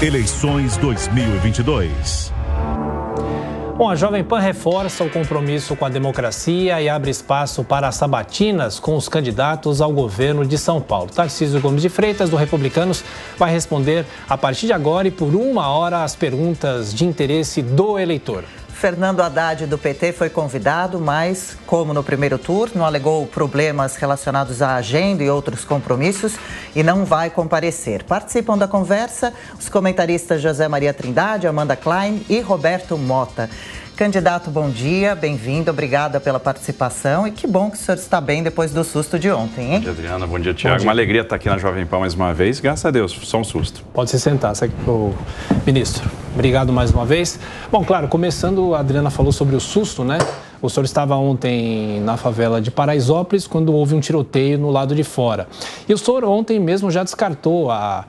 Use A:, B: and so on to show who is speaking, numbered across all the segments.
A: Eleições 2022.
B: Bom, a Jovem Pan reforça o compromisso com a democracia e abre espaço para sabatinas com os candidatos ao governo de São Paulo. Tarcísio Gomes de Freitas, do Republicanos, vai responder a partir de agora e por 1 hora as perguntas de interesse do eleitor.
C: Fernando Haddad, do PT, foi convidado, mas, como no primeiro turno, alegou problemas relacionados à agenda e outros compromissos e não vai comparecer. Participam da conversa os comentaristas José Maria Trindade, Amanda Klein e Roberto Mota. Candidato, bom dia, bem-vindo, obrigada pela participação e que bom que o senhor está bem depois do susto de ontem, hein?
D: Bom dia, Adriana, bom dia, Tiago. Uma alegria estar aqui na Jovem Pan mais uma vez, graças a Deus, só um susto.
B: Pode se sentar, ministro. Obrigado mais uma vez. Bom, claro, começando, a Adriana falou sobre o susto, né? O senhor estava ontem na favela de Paraisópolis quando houve um tiroteio no lado de fora. E o senhor ontem mesmo já descartou a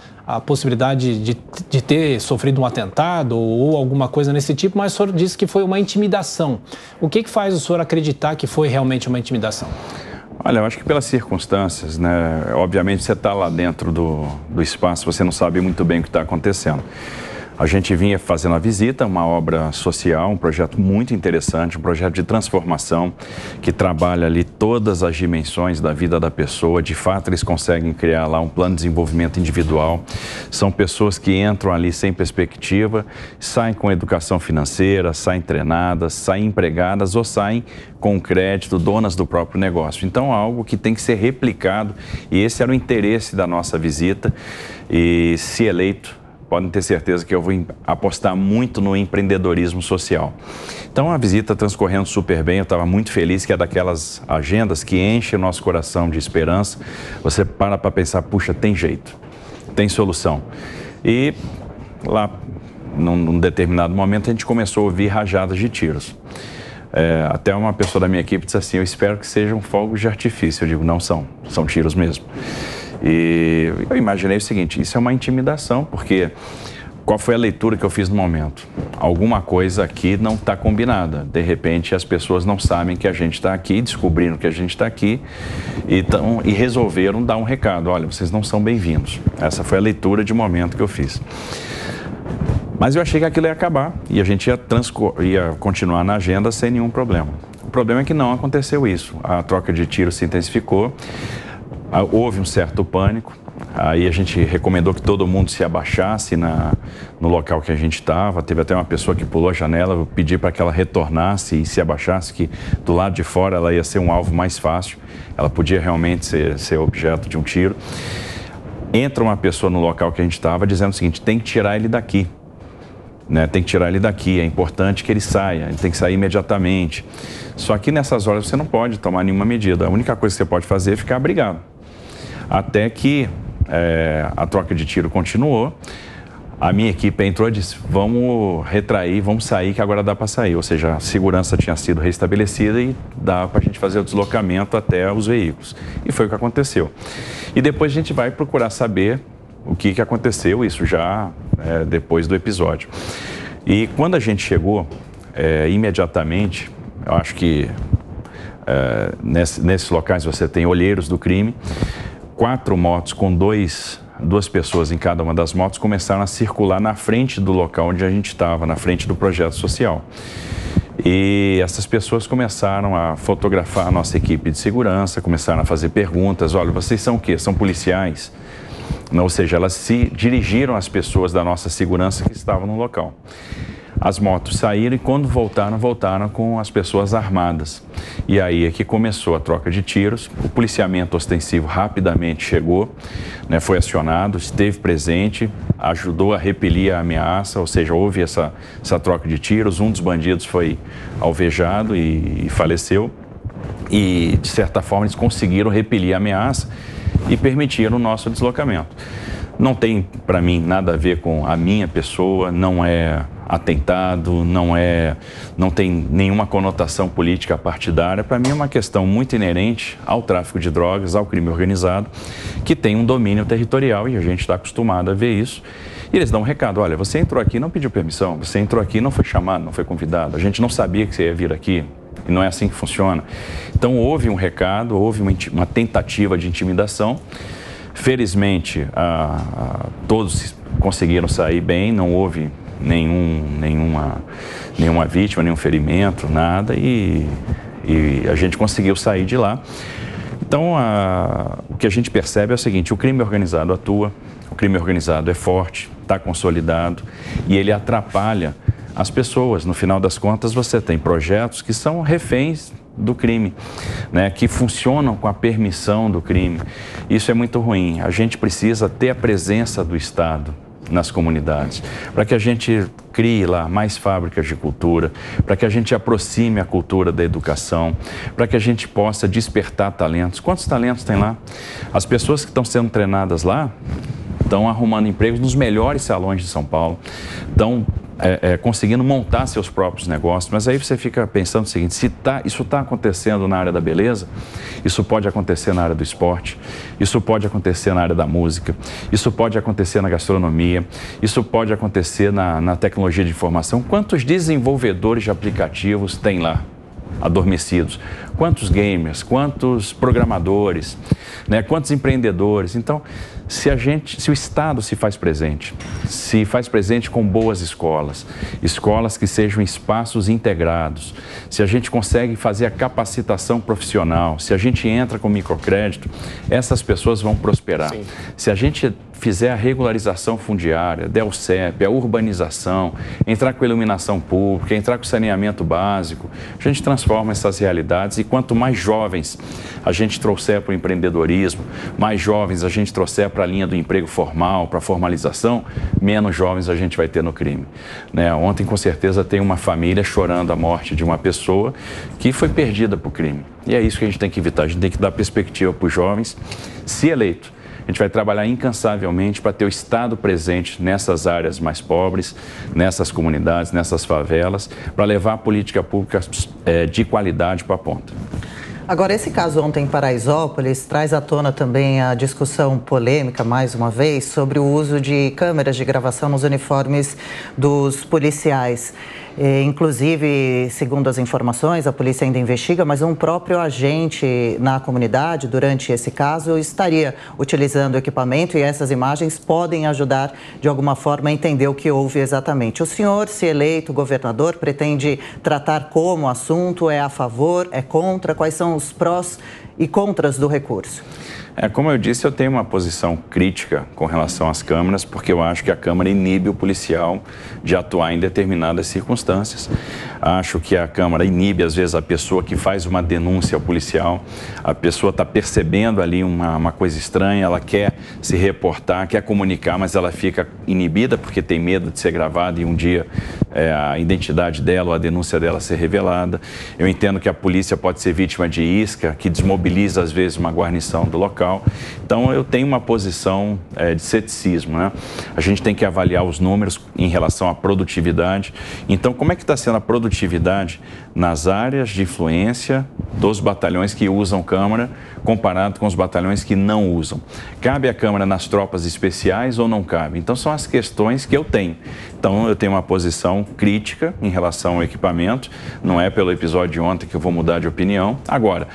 B: possibilidade de ter sofrido um atentado ou alguma coisa nesse tipo, mas o senhor disse que foi uma intimidação. O que faz o senhor acreditar que foi realmente uma intimidação?
D: Olha, eu acho que pelas circunstâncias, né? Obviamente você está lá dentro do espaço, você não sabe muito bem o que está acontecendo. A gente vinha fazendo a visita, uma obra social, um projeto muito interessante, um projeto de transformação que trabalha ali todas as dimensões da vida da pessoa. De fato, eles conseguem criar lá um plano de desenvolvimento individual. São pessoas que entram ali sem perspectiva, saem com educação financeira, saem treinadas, saem empregadas ou saem com crédito, donas do próprio negócio. Então, algo que tem que ser replicado e esse era o interesse da nossa visita e, se eleito, podem ter certeza que eu vou apostar muito no empreendedorismo social. Então, a visita transcorrendo super bem, eu estava muito feliz, que é daquelas agendas que enchem o nosso coração de esperança. Você para pensar, puxa, tem jeito, tem solução. E lá, num determinado momento, a gente começou a ouvir rajadas de tiros. Até uma pessoa da minha equipe disse assim, eu espero que sejam fogos de artifício. Eu digo, não são tiros mesmo. E eu imaginei o seguinte, isso é uma intimidação, porque qual foi a leitura que eu fiz no momento? Alguma coisa aqui não está combinada. De repente, as pessoas não sabem que a gente está aqui, descobriram que a gente está aqui e resolveram dar um recado. Olha, vocês não são bem-vindos. Essa foi a leitura de momento que eu fiz. Mas eu achei que aquilo ia acabar e a gente ia continuar na agenda sem nenhum problema. O problema é que não aconteceu isso. A troca de tiros se intensificou. Houve um certo pânico, aí a gente recomendou que todo mundo se abaixasse no local que a gente estava. Teve até uma pessoa que pulou a janela, eu pedi para que ela retornasse e se abaixasse, que do lado de fora ela ia ser um alvo mais fácil, ela podia realmente ser objeto de um tiro. Entra uma pessoa no local que a gente estava dizendo o seguinte, tem que tirar ele daqui. Tem que tirar ele daqui, é importante que ele saia, ele tem que sair imediatamente. Só que nessas horas você não pode tomar nenhuma medida, a única coisa que você pode fazer é ficar abrigado. Até que a troca de tiro continuou, a minha equipe entrou e disse, vamos retrair, vamos sair, que agora dá para sair. Ou seja, a segurança tinha sido restabelecida e dá para a gente fazer o deslocamento até os veículos. E foi o que aconteceu. E depois a gente vai procurar saber o que aconteceu, isso já depois do episódio. E quando a gente chegou, imediatamente, eu acho que nesses locais você tem olheiros do crime, 4 motos com duas pessoas em cada uma das motos começaram a circular na frente do local onde a gente estava, na frente do projeto social. E essas pessoas começaram a fotografar a nossa equipe de segurança, começaram a fazer perguntas, olha, vocês são o quê? São policiais? Ou seja, elas se dirigiram às pessoas da nossa segurança que estavam no local. As motos saíram e quando voltaram com as pessoas armadas. E aí é que começou a troca de tiros, o policiamento ostensivo rapidamente chegou, foi acionado, esteve presente, ajudou a repelir a ameaça, ou seja, houve essa troca de tiros, um dos bandidos foi alvejado e faleceu. E, de certa forma, eles conseguiram repelir a ameaça e permitiram o nosso deslocamento. Não tem, para mim, nada a ver com a minha pessoa, não é atentado, não tem nenhuma conotação política partidária. Para mim é uma questão muito inerente ao tráfico de drogas, ao crime organizado, que tem um domínio territorial e a gente está acostumado a ver isso. E eles dão um recado, olha, você entrou aqui e não pediu permissão, você entrou aqui e não foi chamado, não foi convidado, a gente não sabia que você ia vir aqui. E não é assim que funciona. Então, houve um recado, houve uma tentativa de intimidação. Felizmente, todos conseguiram sair bem, não houve nenhuma vítima, nenhum ferimento, nada, e a gente conseguiu sair de lá. Então, o que a gente percebe é o seguinte: o crime organizado atua, o crime organizado é forte, está consolidado e ele atrapalha as pessoas. No final das contas, você tem projetos que são reféns do crime, né, que funcionam com a permissão do crime. Isso é muito ruim. A gente precisa ter a presença do Estado nas comunidades, para que a gente crie lá mais fábricas de cultura, para que a gente aproxime a cultura da educação, para que a gente possa despertar talentos. Quantos talentos tem lá? As pessoas que estão sendo treinadas lá estão arrumando empregos nos melhores salões de São Paulo, estão conseguindo montar seus próprios negócios. Mas aí você fica pensando o seguinte: se isso está acontecendo na área da beleza, isso pode acontecer na área do esporte, isso pode acontecer na área da música, isso pode acontecer na gastronomia, isso pode acontecer na tecnologia de informação. Quantos desenvolvedores de aplicativos tem lá adormecidos? Quantos gamers, quantos programadores, né? Quantos empreendedores? Então, se o Estado se faz presente com boas escolas que sejam espaços integrados, se a gente consegue fazer a capacitação profissional, se a gente entra com microcrédito, essas pessoas vão prosperar. Sim. Se a gente fizer a regularização fundiária, der o CEP, a urbanização, entrar com iluminação pública, entrar com saneamento básico, a gente transforma essas realidades. E quanto mais jovens a gente trouxer para o empreendedorismo, mais jovens a gente trouxer para a linha do emprego formal, para a formalização, menos jovens a gente vai ter no crime, né? Ontem, com certeza, tem uma família chorando a morte de uma pessoa que foi perdida para o crime. E é isso que a gente tem que evitar. A gente tem que dar perspectiva para os jovens. Se eleito, a gente vai trabalhar incansavelmente para ter o Estado presente nessas áreas mais pobres, nessas comunidades, nessas favelas, para levar a política pública de qualidade para a ponta.
C: Agora, esse caso ontem em Paraisópolis traz à tona também a discussão polêmica, mais uma vez, sobre o uso de câmeras de gravação nos uniformes dos policiais. Inclusive, segundo as informações, a polícia ainda investiga, mas um próprio agente na comunidade, durante esse caso, estaria utilizando o equipamento e essas imagens podem ajudar, de alguma forma, a entender o que houve exatamente. O senhor, se eleito governador, pretende tratar como assunto? É a favor? É contra? Quais são os prós e contras do recurso?
D: Como eu disse, eu tenho uma posição crítica com relação às câmeras, porque eu acho que a Câmara inibe o policial de atuar em determinadas circunstâncias. Acho que a Câmara inibe, às vezes, a pessoa que faz uma denúncia ao policial. A pessoa está percebendo ali uma coisa estranha, ela quer se reportar, quer comunicar, mas ela fica inibida porque tem medo de ser gravada e um dia a identidade dela ou a denúncia dela ser revelada. Eu entendo que a polícia pode ser vítima de isca, que desmobiliza, às vezes, uma guarnição do local. Então, eu tenho uma posição de ceticismo, né? A gente tem que avaliar os números em relação à produtividade. Então, como é que está sendo a produtividade nas áreas de influência dos batalhões que usam câmara, comparado com os batalhões que não usam? Cabe a câmara nas tropas especiais ou não cabe? Então, são as questões que eu tenho. Então, eu tenho uma posição crítica em relação ao equipamento. Não é pelo episódio de ontem que eu vou mudar de opinião. Agora,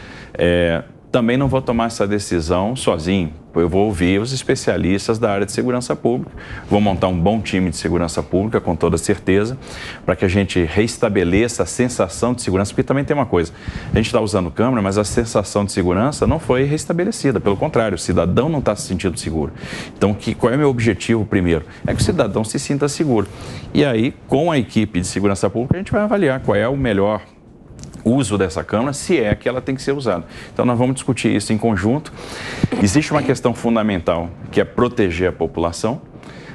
D: também não vou tomar essa decisão sozinho. Eu vou ouvir os especialistas da área de segurança pública, vou montar um bom time de segurança pública, com toda certeza, para que a gente reestabeleça a sensação de segurança, porque também tem uma coisa, a gente está usando câmera, mas a sensação de segurança não foi restabelecida, pelo contrário, o cidadão não está se sentindo seguro. Então, qual é o meu objetivo primeiro? É que o cidadão se sinta seguro. E aí, com a equipe de segurança pública, a gente vai avaliar qual é o melhor uso dessa câmara, se é que ela tem que ser usada. Então, nós vamos discutir isso em conjunto. Existe uma questão fundamental, que é proteger a população.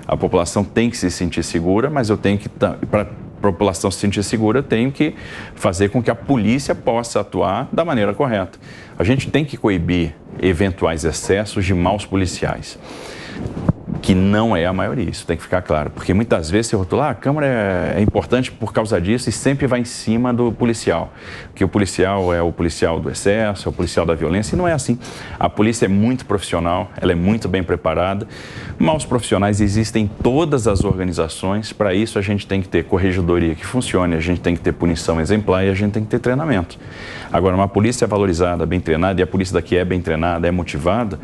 D: A população tem que se sentir segura, mas eu tenho que, para a população se sentir segura, eu tenho que fazer com que a polícia possa atuar da maneira correta. A gente tem que coibir eventuais excessos de maus policiais, que não é a maioria, isso tem que ficar claro, porque muitas vezes você rotula, a Câmara é importante por causa disso e sempre vai em cima do policial, porque o policial é o policial do excesso, é o policial da violência, e não é assim. A polícia é muito profissional, ela é muito bem preparada, maus profissionais existem em todas as organizações, para isso a gente tem que ter corregedoria que funcione, a gente tem que ter punição exemplar e a gente tem que ter treinamento. Agora, uma polícia valorizada, bem treinada, e a polícia daqui é bem treinada, é motivada,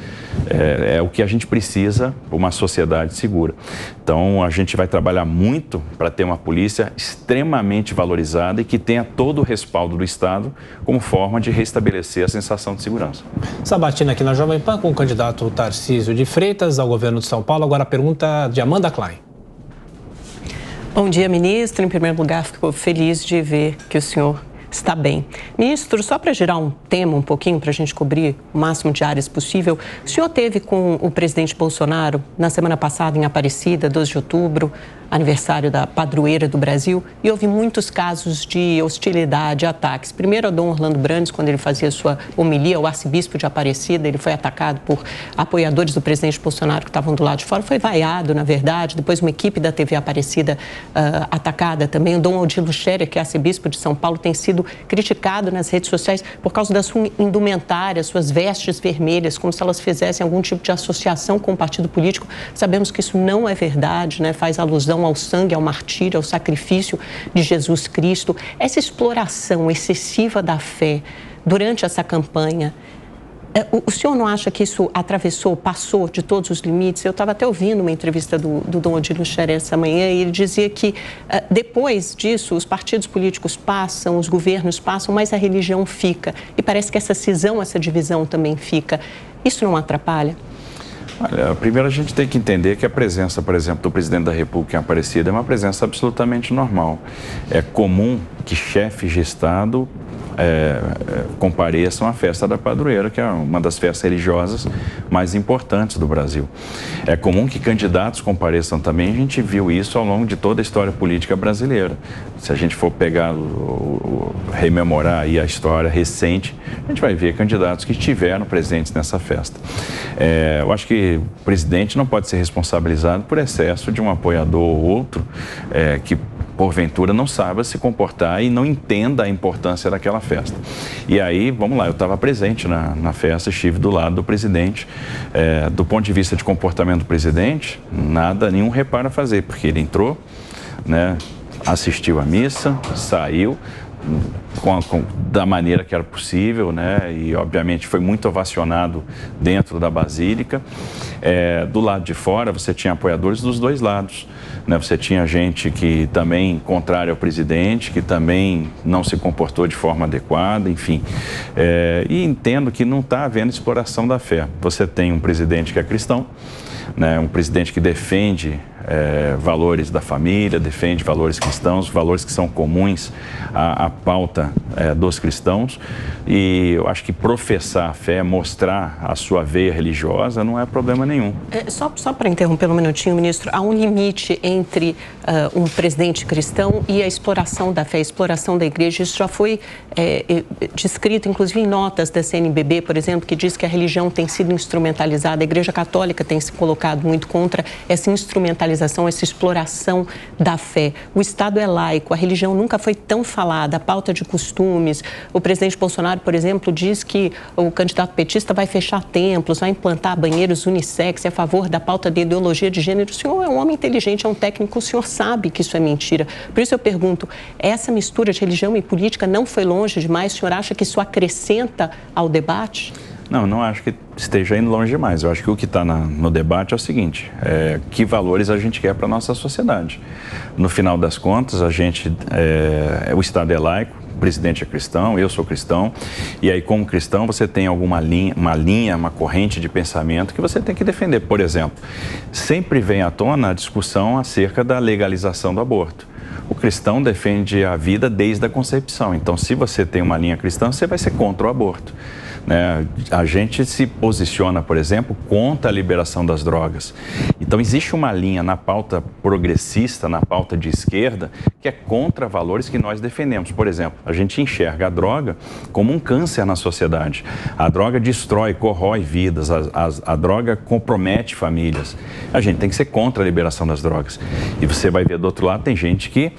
D: é o que a gente precisa para uma sociedade sociedade segura. Então, a gente vai trabalhar muito para ter uma polícia extremamente valorizada e que tenha todo o respaldo do Estado como forma de restabelecer a sensação de segurança.
B: Sabatina aqui na Jovem Pan com o candidato Tarcísio de Freitas ao governo de São Paulo. Agora a pergunta de Amanda Klein.
E: Bom dia, ministro. Em primeiro lugar, fico feliz de ver que o senhor está bem. Ministro, só para girar um tema um pouquinho, para a gente cobrir o máximo de áreas possível, o senhor teve com o presidente Bolsonaro na semana passada em Aparecida, 12 de outubro, aniversário da padroeira do Brasil, e houve muitos casos de hostilidade, ataques. Primeiro, a Dom Orlando Brandes, quando ele fazia sua homilia, o arcebispo de Aparecida, ele foi atacado por apoiadores do presidente Bolsonaro que estavam do lado de fora, foi vaiado, na verdade. Depois, uma equipe da TV Aparecida atacada também. O Dom Odilo Scherer, que é arcebispo de São Paulo, tem sido criticado nas redes sociais por causa da sua indumentária, suas vestes vermelhas, como se elas fizessem algum tipo de associação com o partido político. Sabemos que isso não é verdade, né? Faz alusão ao sangue, ao martírio, ao sacrifício de Jesus Cristo. Essa exploração excessiva da fé durante essa campanha, o senhor não acha que isso passou de todos os limites? Eu estava até ouvindo uma entrevista do Dom Odilo Scherer essa manhã e ele dizia que depois disso os partidos políticos passam, os governos passam, mas a religião fica. E parece que essa cisão, essa divisão também fica. Isso não atrapalha?
D: Olha, primeiro a gente tem que entender que a presença, por exemplo, do presidente da República em Aparecida é uma presença absolutamente normal. É comum que chefes de Estado compareçam à festa da padroeira, que é uma das festas religiosas mais importantes do Brasil. É comum que candidatos compareçam também, a gente viu isso ao longo de toda a história política brasileira. Se a gente for pegar, rememorar aí a história recente, a gente vai ver candidatos que estiveram presentes nessa festa. Eu acho que o presidente não pode ser responsabilizado por excesso de um apoiador ou outro que porventura não saiba se comportar e não entenda a importância daquela festa. E aí, vamos lá, eu estava presente na festa, estive do lado do presidente. Do ponto de vista de comportamento do presidente, nenhum reparo a fazer, porque ele entrou, né, assistiu à missa, saiu da maneira que era possível, né? E obviamente foi muito ovacionado dentro da Basílica. Do lado de fora você tinha apoiadores dos dois lados, né? Você tinha gente que também contrária ao presidente, que também não se comportou de forma adequada, enfim. E entendo que não está havendo exploração da fé. Você tem um presidente que é cristão, né? Um presidente que defende valores da família, defende valores cristãos, valores que são comuns à pauta dos cristãos. E eu acho que professar a fé, mostrar a sua veia religiosa, não é problema nenhum.
E: Só para interromper um minutinho, ministro, há um limite entre um presidente cristão e a exploração da fé, a exploração da igreja. Isso já foi descrito, inclusive, em notas da CNBB, por exemplo, que diz que a religião tem sido instrumentalizada. A Igreja Católica tem se colocado muito contra essa instrumentalização, essa exploração da fé. O Estado é laico, a religião nunca foi tão falada, a pauta de costumes. O presidente Bolsonaro, por exemplo, diz que o candidato petista vai fechar templos, vai implantar banheiros unissex, é a favor da pauta de ideologia de gênero. O senhor é um homem inteligente, é um técnico, o senhor sabe que isso é mentira. Por isso eu pergunto, essa mistura de religião e política não foi longe demais? O senhor acha que isso acrescenta ao debate?
D: Não acho que esteja indo longe demais. Eu acho que o que está no debate é o seguinte, que valores a gente quer para a nossa sociedade. No final das contas, o Estado é laico, o presidente é cristão, eu sou cristão, e aí como cristão você tem uma corrente de pensamento que você tem que defender. Por exemplo, sempre vem à tona a discussão acerca da legalização do aborto. O cristão defende a vida desde a concepção, então se você tem uma linha cristã, você vai ser contra o aborto. A gente se posiciona, por exemplo, contra a liberação das drogas. Então, existe uma linha na pauta progressista, na pauta de esquerda, que é contra valores que nós defendemos. Por exemplo, a gente enxerga a droga como um câncer na sociedade. A droga destrói, corrói vidas, a droga compromete famílias. A gente tem que ser contra a liberação das drogas. E você vai ver do outro lado, tem gente que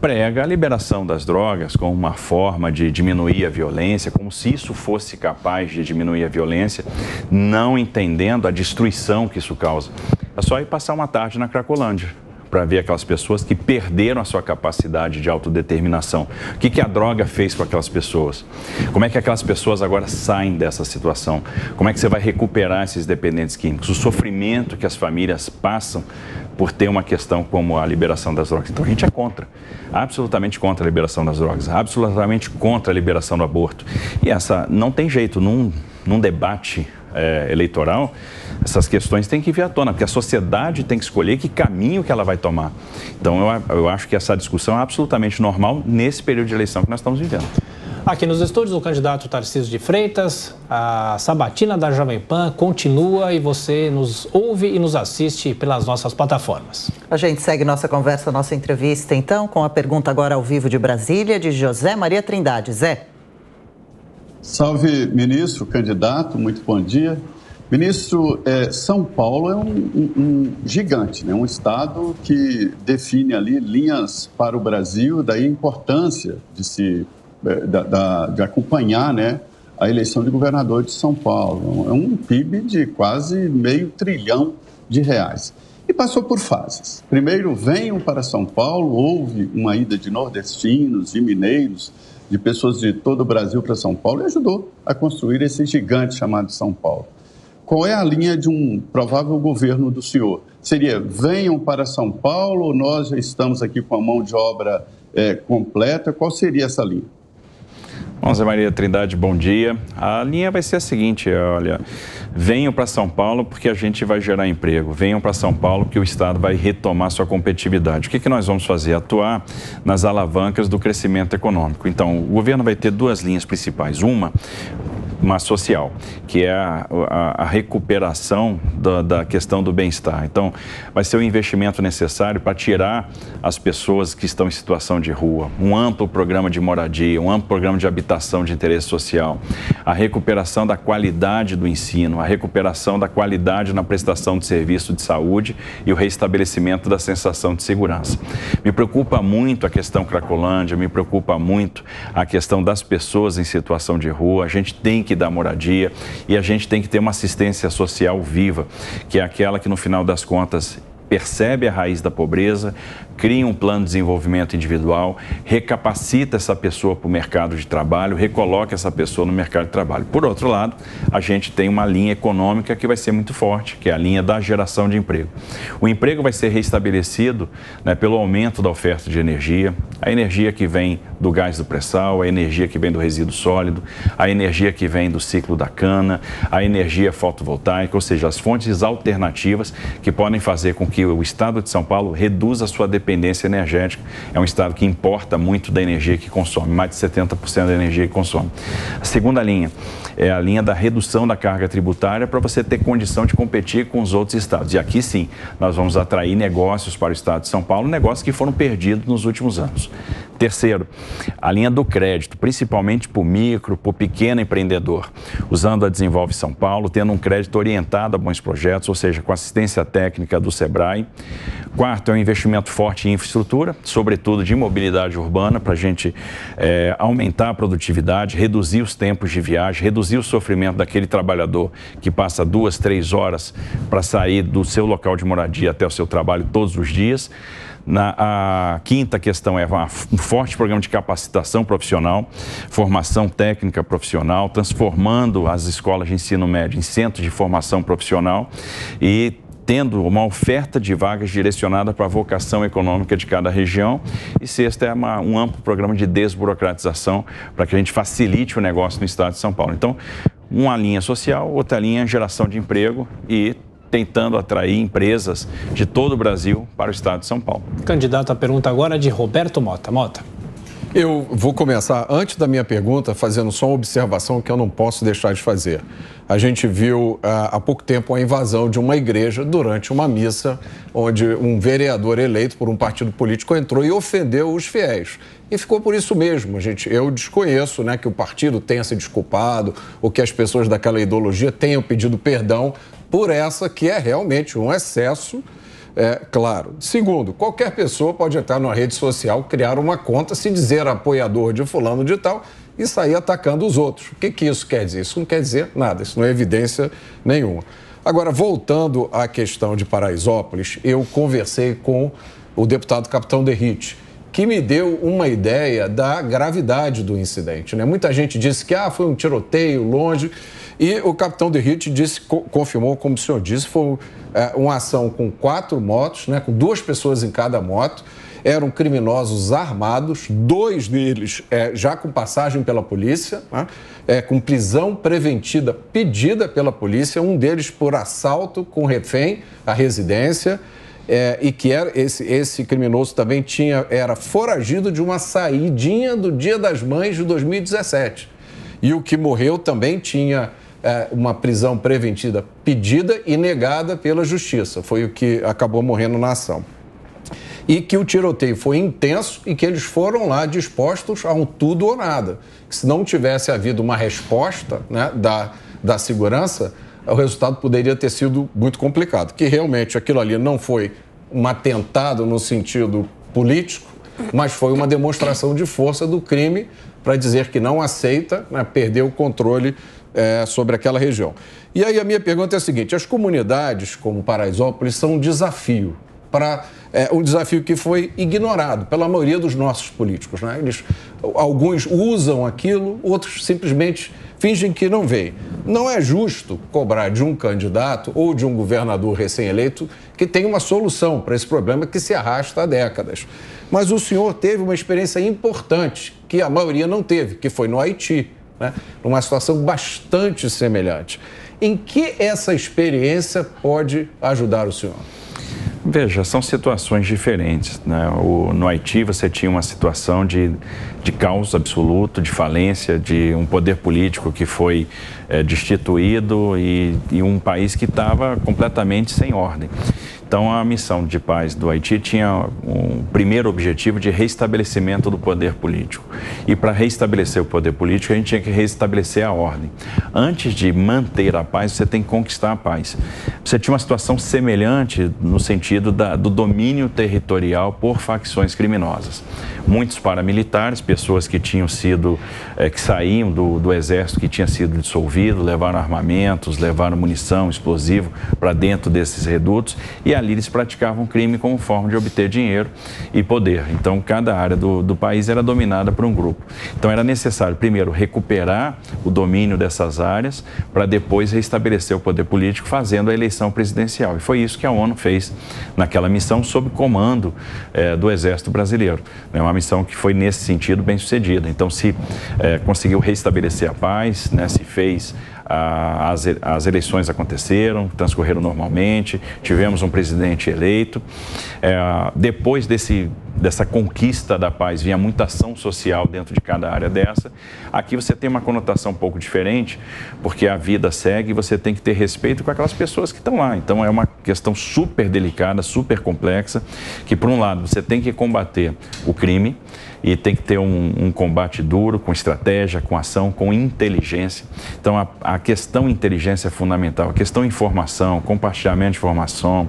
D: prega a liberação das drogas como uma forma de diminuir a violência, como se isso fosse capaz de diminuir a violência, não entendendo a destruição que isso causa. É só ir passar uma tarde na Cracolândia, para ver aquelas pessoas que perderam a sua capacidade de autodeterminação. O que a droga fez com aquelas pessoas? Como é que aquelas pessoas agora saem dessa situação? Como é que você vai recuperar esses dependentes químicos? O sofrimento que as famílias passam por ter uma questão como a liberação das drogas. Então a gente é contra, absolutamente contra a liberação das drogas, absolutamente contra a liberação do aborto. E essa não tem jeito, num debate eleitoral, essas questões têm que vir à tona, porque a sociedade tem que escolher que caminho que ela vai tomar. Então eu acho que essa discussão é absolutamente normal nesse período de eleição que nós estamos vivendo.
B: Aqui nos estúdios, o candidato Tarcísio de Freitas, a sabatina da Jovem Pan continua e você nos ouve e nos assiste pelas nossas plataformas.
C: A gente segue nossa conversa, nossa entrevista, então, com a pergunta agora ao vivo de Brasília, de José Maria Trindade. Zé.
F: Salve, ministro, candidato, muito bom dia. Ministro, São Paulo é um gigante, né? Um estado que define ali linhas para o Brasil, daí a importância de acompanhar, né, a eleição de governador de São Paulo. É um PIB de quase R$500 bilhão. E passou por fases. Primeiro, venham para São Paulo, houve uma ida de nordestinos, de mineiros, de pessoas de todo o Brasil para São Paulo e ajudou a construir esse gigante chamado São Paulo. Qual é a linha de um provável governo do senhor? Seria, venham para São Paulo, nós já estamos aqui com a mão de obra completa. Qual seria essa linha?
D: Bom, Zé Maria Trindade, bom dia. A linha vai ser a seguinte, olha, venham para São Paulo porque a gente vai gerar emprego, venham para São Paulo porque o Estado vai retomar sua competitividade. O que nós vamos fazer? Atuar nas alavancas do crescimento econômico. Então, o governo vai ter duas linhas principais. Uma social, que é a recuperação da questão do bem-estar. Então, vai ser o investimento necessário para tirar as pessoas que estão em situação de rua, um amplo programa de moradia, um amplo programa de habitação de interesse social, a recuperação da qualidade do ensino, a recuperação da qualidade na prestação de serviço de saúde e o reestabelecimento da sensação de segurança. Me preocupa muito a questão Cracolândia, me preocupa muito a questão das pessoas em situação de rua. A gente tem que dar moradia e a gente tem que ter uma assistência social viva, que é aquela que no final das contas percebe a raiz da pobreza, cria um plano de desenvolvimento individual, recapacita essa pessoa para o mercado de trabalho, recoloca essa pessoa no mercado de trabalho. Por outro lado, a gente tem uma linha econômica que vai ser muito forte, que é a linha da geração de emprego. O emprego vai ser restabelecido, né, pelo aumento da oferta de energia, a energia que vem do gás do pré-sal, a energia que vem do resíduo sólido, a energia que vem do ciclo da cana, a energia fotovoltaica, ou seja, as fontes alternativas que podem fazer com que o Estado de São Paulo reduza a sua dependência energética. É um estado que importa muito da energia que consome, mais de 70% da energia que consome. A segunda linha é a linha da redução da carga tributária para você ter condição de competir com os outros estados. E aqui sim, nós vamos atrair negócios para o estado de São Paulo, negócios que foram perdidos nos últimos anos. Terceiro, a linha do crédito, principalmente para o micro, para o pequeno empreendedor, usando a Desenvolve São Paulo, tendo um crédito orientado a bons projetos, ou seja, com assistência técnica do Sebrae. Quarto, é um investimento forte em infraestrutura, sobretudo de mobilidade urbana, para a gente aumentar a produtividade, reduzir os tempos de viagem, reduzir o sofrimento daquele trabalhador que passa 2, 3 horas para sair do seu local de moradia até o seu trabalho todos os dias. A quinta questão é um forte programa de capacitação profissional, formação técnica profissional, transformando as escolas de ensino médio em centros de formação profissional e tendo uma oferta de vagas direcionada para a vocação econômica de cada região. E sexta é um amplo programa de desburocratização para que a gente facilite o negócio no estado de São Paulo. Então, uma linha social, outra linha geração de emprego e tentando atrair empresas de todo o Brasil para o estado de São Paulo.
B: Candidato, a pergunta agora é de Roberto Mota. Mota.
G: Eu vou começar, antes da minha pergunta, fazendo só uma observação que eu não posso deixar de fazer. A gente viu há pouco tempo a invasão de uma igreja durante uma missa, onde um vereador eleito por um partido político entrou e ofendeu os fiéis. E ficou por isso mesmo. Eu desconheço, né, que o partido tenha se desculpado ou que as pessoas daquela ideologia tenham pedido perdão por essa que é realmente um excesso. Claro. Segundo, qualquer pessoa pode entrar numa rede social, criar uma conta, se dizer apoiador de fulano de tal e sair atacando os outros. O que isso quer dizer? Isso não quer dizer nada, isso não é evidência nenhuma. Agora, voltando à questão de Paraisópolis, eu conversei com o deputado Capitão Derrite, que me deu uma ideia da gravidade do incidente, né? Muita gente disse que foi um tiroteio longe, e o Capitão Derrite confirmou, como o senhor disse, foi uma ação com 4 motos, né, com 2 pessoas em cada moto. Eram criminosos armados, 2 deles já com passagem pela polícia, né, com prisão preventiva pedida pela polícia, um deles por assalto com refém à residência, e que esse criminoso também era foragido de uma saidinha do Dia das Mães de 2017. E o que morreu também tinha uma prisão preventiva pedida e negada pela justiça. Foi o que acabou morrendo na ação. E que o tiroteio foi intenso e que eles foram lá dispostos a um tudo ou nada. Que se não tivesse havido uma resposta, né, da segurança, o resultado poderia ter sido muito complicado. Que realmente aquilo ali não foi um atentado no sentido político, mas foi uma demonstração de força do crime para dizer que não aceita, né, perder o controle sobre aquela região. E aí a minha pergunta é a seguinte: as comunidades como Paraisópolis são um desafio, um desafio que foi ignorado pela maioria dos nossos políticos, né? Alguns usam aquilo, outros simplesmente fingem que não veem. Não é justo cobrar de um candidato ou de um governador recém-eleito que tem uma solução para esse problema que se arrasta há décadas. Mas o senhor teve uma experiência importante que a maioria não teve, que foi no Haiti, né? Numa situação bastante semelhante. Em que essa experiência pode ajudar o senhor?
D: Veja, são situações diferentes, né? No Haiti você tinha uma situação de caos absoluto, de falência, de um poder político que foi destituído e um país que estava completamente sem ordem. Então, a missão de paz do Haiti tinha um primeiro objetivo de restabelecimento do poder político. E para restabelecer o poder político, a gente tinha que restabelecer a ordem. Antes de manter a paz, você tem que conquistar a paz. Você tinha uma situação semelhante no sentido do domínio territorial por facções criminosas. Muitos paramilitares, pessoas que tinham sido, que saíam do exército que tinha sido dissolvido, levaram armamentos, levaram munição, explosivo para dentro desses redutos, e ali eles praticavam crime como forma de obter dinheiro e poder. Então, cada área do país era dominada por um grupo. Então, era necessário, primeiro, recuperar o domínio dessas áreas para depois restabelecer o poder político fazendo a eleição presidencial. E foi isso que a ONU fez naquela missão sob comando do Exército Brasileiro. É uma missão que foi, nesse sentido, bem sucedida. Então, se conseguiu restabelecer a paz, né, se fez... As eleições aconteceram, transcorreram normalmente, tivemos um presidente eleito. Depois dessa conquista da paz, vinha muita ação social dentro de cada área dessa. Aqui você tem uma conotação um pouco diferente, porque a vida segue e você tem que ter respeito com aquelas pessoas que estão lá. Então, é uma questão super delicada, super complexa, que, por um lado, você tem que combater o crime e tem que ter um combate duro, com estratégia, com ação, com inteligência. Então, a questão inteligência é fundamental, a questão informação, compartilhamento de informação,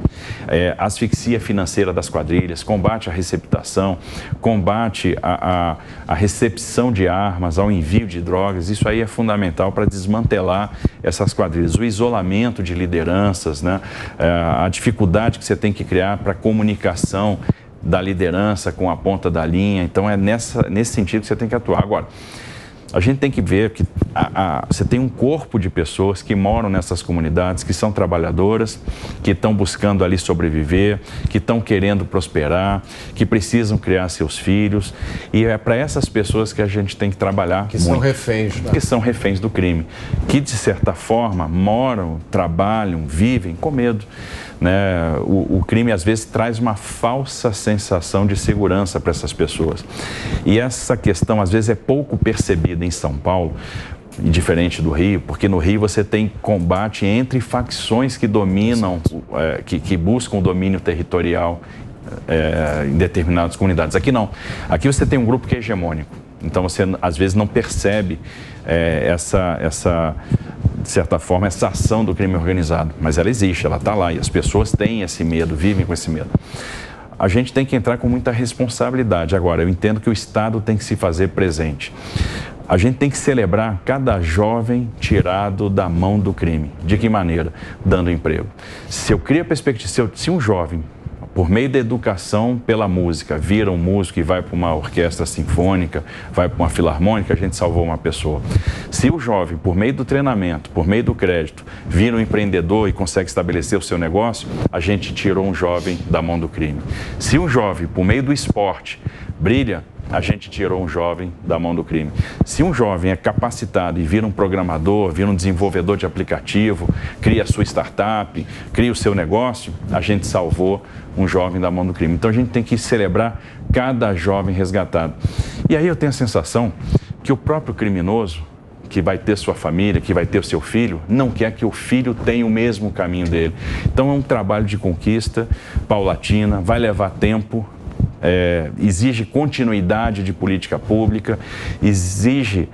D: asfixia financeira das quadrilhas, combate à receptação, combate à recepção de armas, ao envio de drogas. Isso aí é fundamental para desmantelar essas quadrilhas. O isolamento de lideranças, né? A dificuldade que você tem que criar para a comunicação da liderança com a ponta da linha. Então, é nesse sentido que você tem que atuar. Agora, a gente tem que ver que você tem um corpo de pessoas que moram nessas comunidades, que são trabalhadoras, que estão buscando ali sobreviver, que estão querendo prosperar, que precisam criar seus filhos. E é para essas pessoas que a gente tem que trabalhar muito.
G: São reféns, né?
D: Que são reféns do crime. Que, de certa forma, moram, trabalham, vivem com medo. Né? O crime, às vezes, traz uma falsa sensação de segurança para essas pessoas. E essa questão, às vezes, é pouco percebida em São Paulo, diferente do Rio, porque no Rio você tem combate entre facções que dominam, que buscam o domínio territorial em determinadas comunidades. Aqui não. Aqui você tem um grupo que é hegemônico. Então, você, às vezes, não percebe de certa forma, essa ação do crime organizado. Mas ela existe, ela está lá e as pessoas têm esse medo, vivem com esse medo. A gente tem que entrar com muita responsabilidade. Agora, eu entendo que o Estado tem que se fazer presente. A gente tem que celebrar cada jovem tirado da mão do crime. De que maneira? Dando emprego. Se eu crio a perspectiva, se um jovem, por meio da educação pela música, vira um músico e vai para uma orquestra sinfônica, vai para uma filarmônica, a gente salvou uma pessoa. Se o jovem, por meio do treinamento, por meio do crédito, vira um empreendedor e consegue estabelecer o seu negócio, a gente tirou um jovem da mão do crime. Se um jovem, por meio do esporte, brilha, a gente tirou um jovem da mão do crime. Se um jovem é capacitado e vira um programador, vira um desenvolvedor de aplicativo, cria a sua startup, cria o seu negócio, a gente salvou um jovem da mão do crime. Então a gente tem que celebrar cada jovem resgatado. E aí eu tenho a sensação que o próprio criminoso, que vai ter sua família, que vai ter o seu filho, não quer que o filho tenha o mesmo caminho dele. Então é um trabalho de conquista paulatina, vai levar tempo, exige continuidade de política pública, exige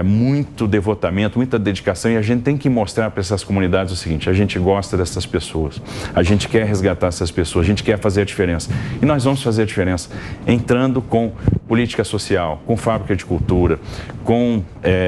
D: muito devotamento, muita dedicação, e a gente tem que mostrar para essas comunidades o seguinte: a gente gosta dessas pessoas, a gente quer resgatar essas pessoas, a gente quer fazer a diferença. E nós vamos fazer a diferença entrando com política social, com fábrica de cultura, com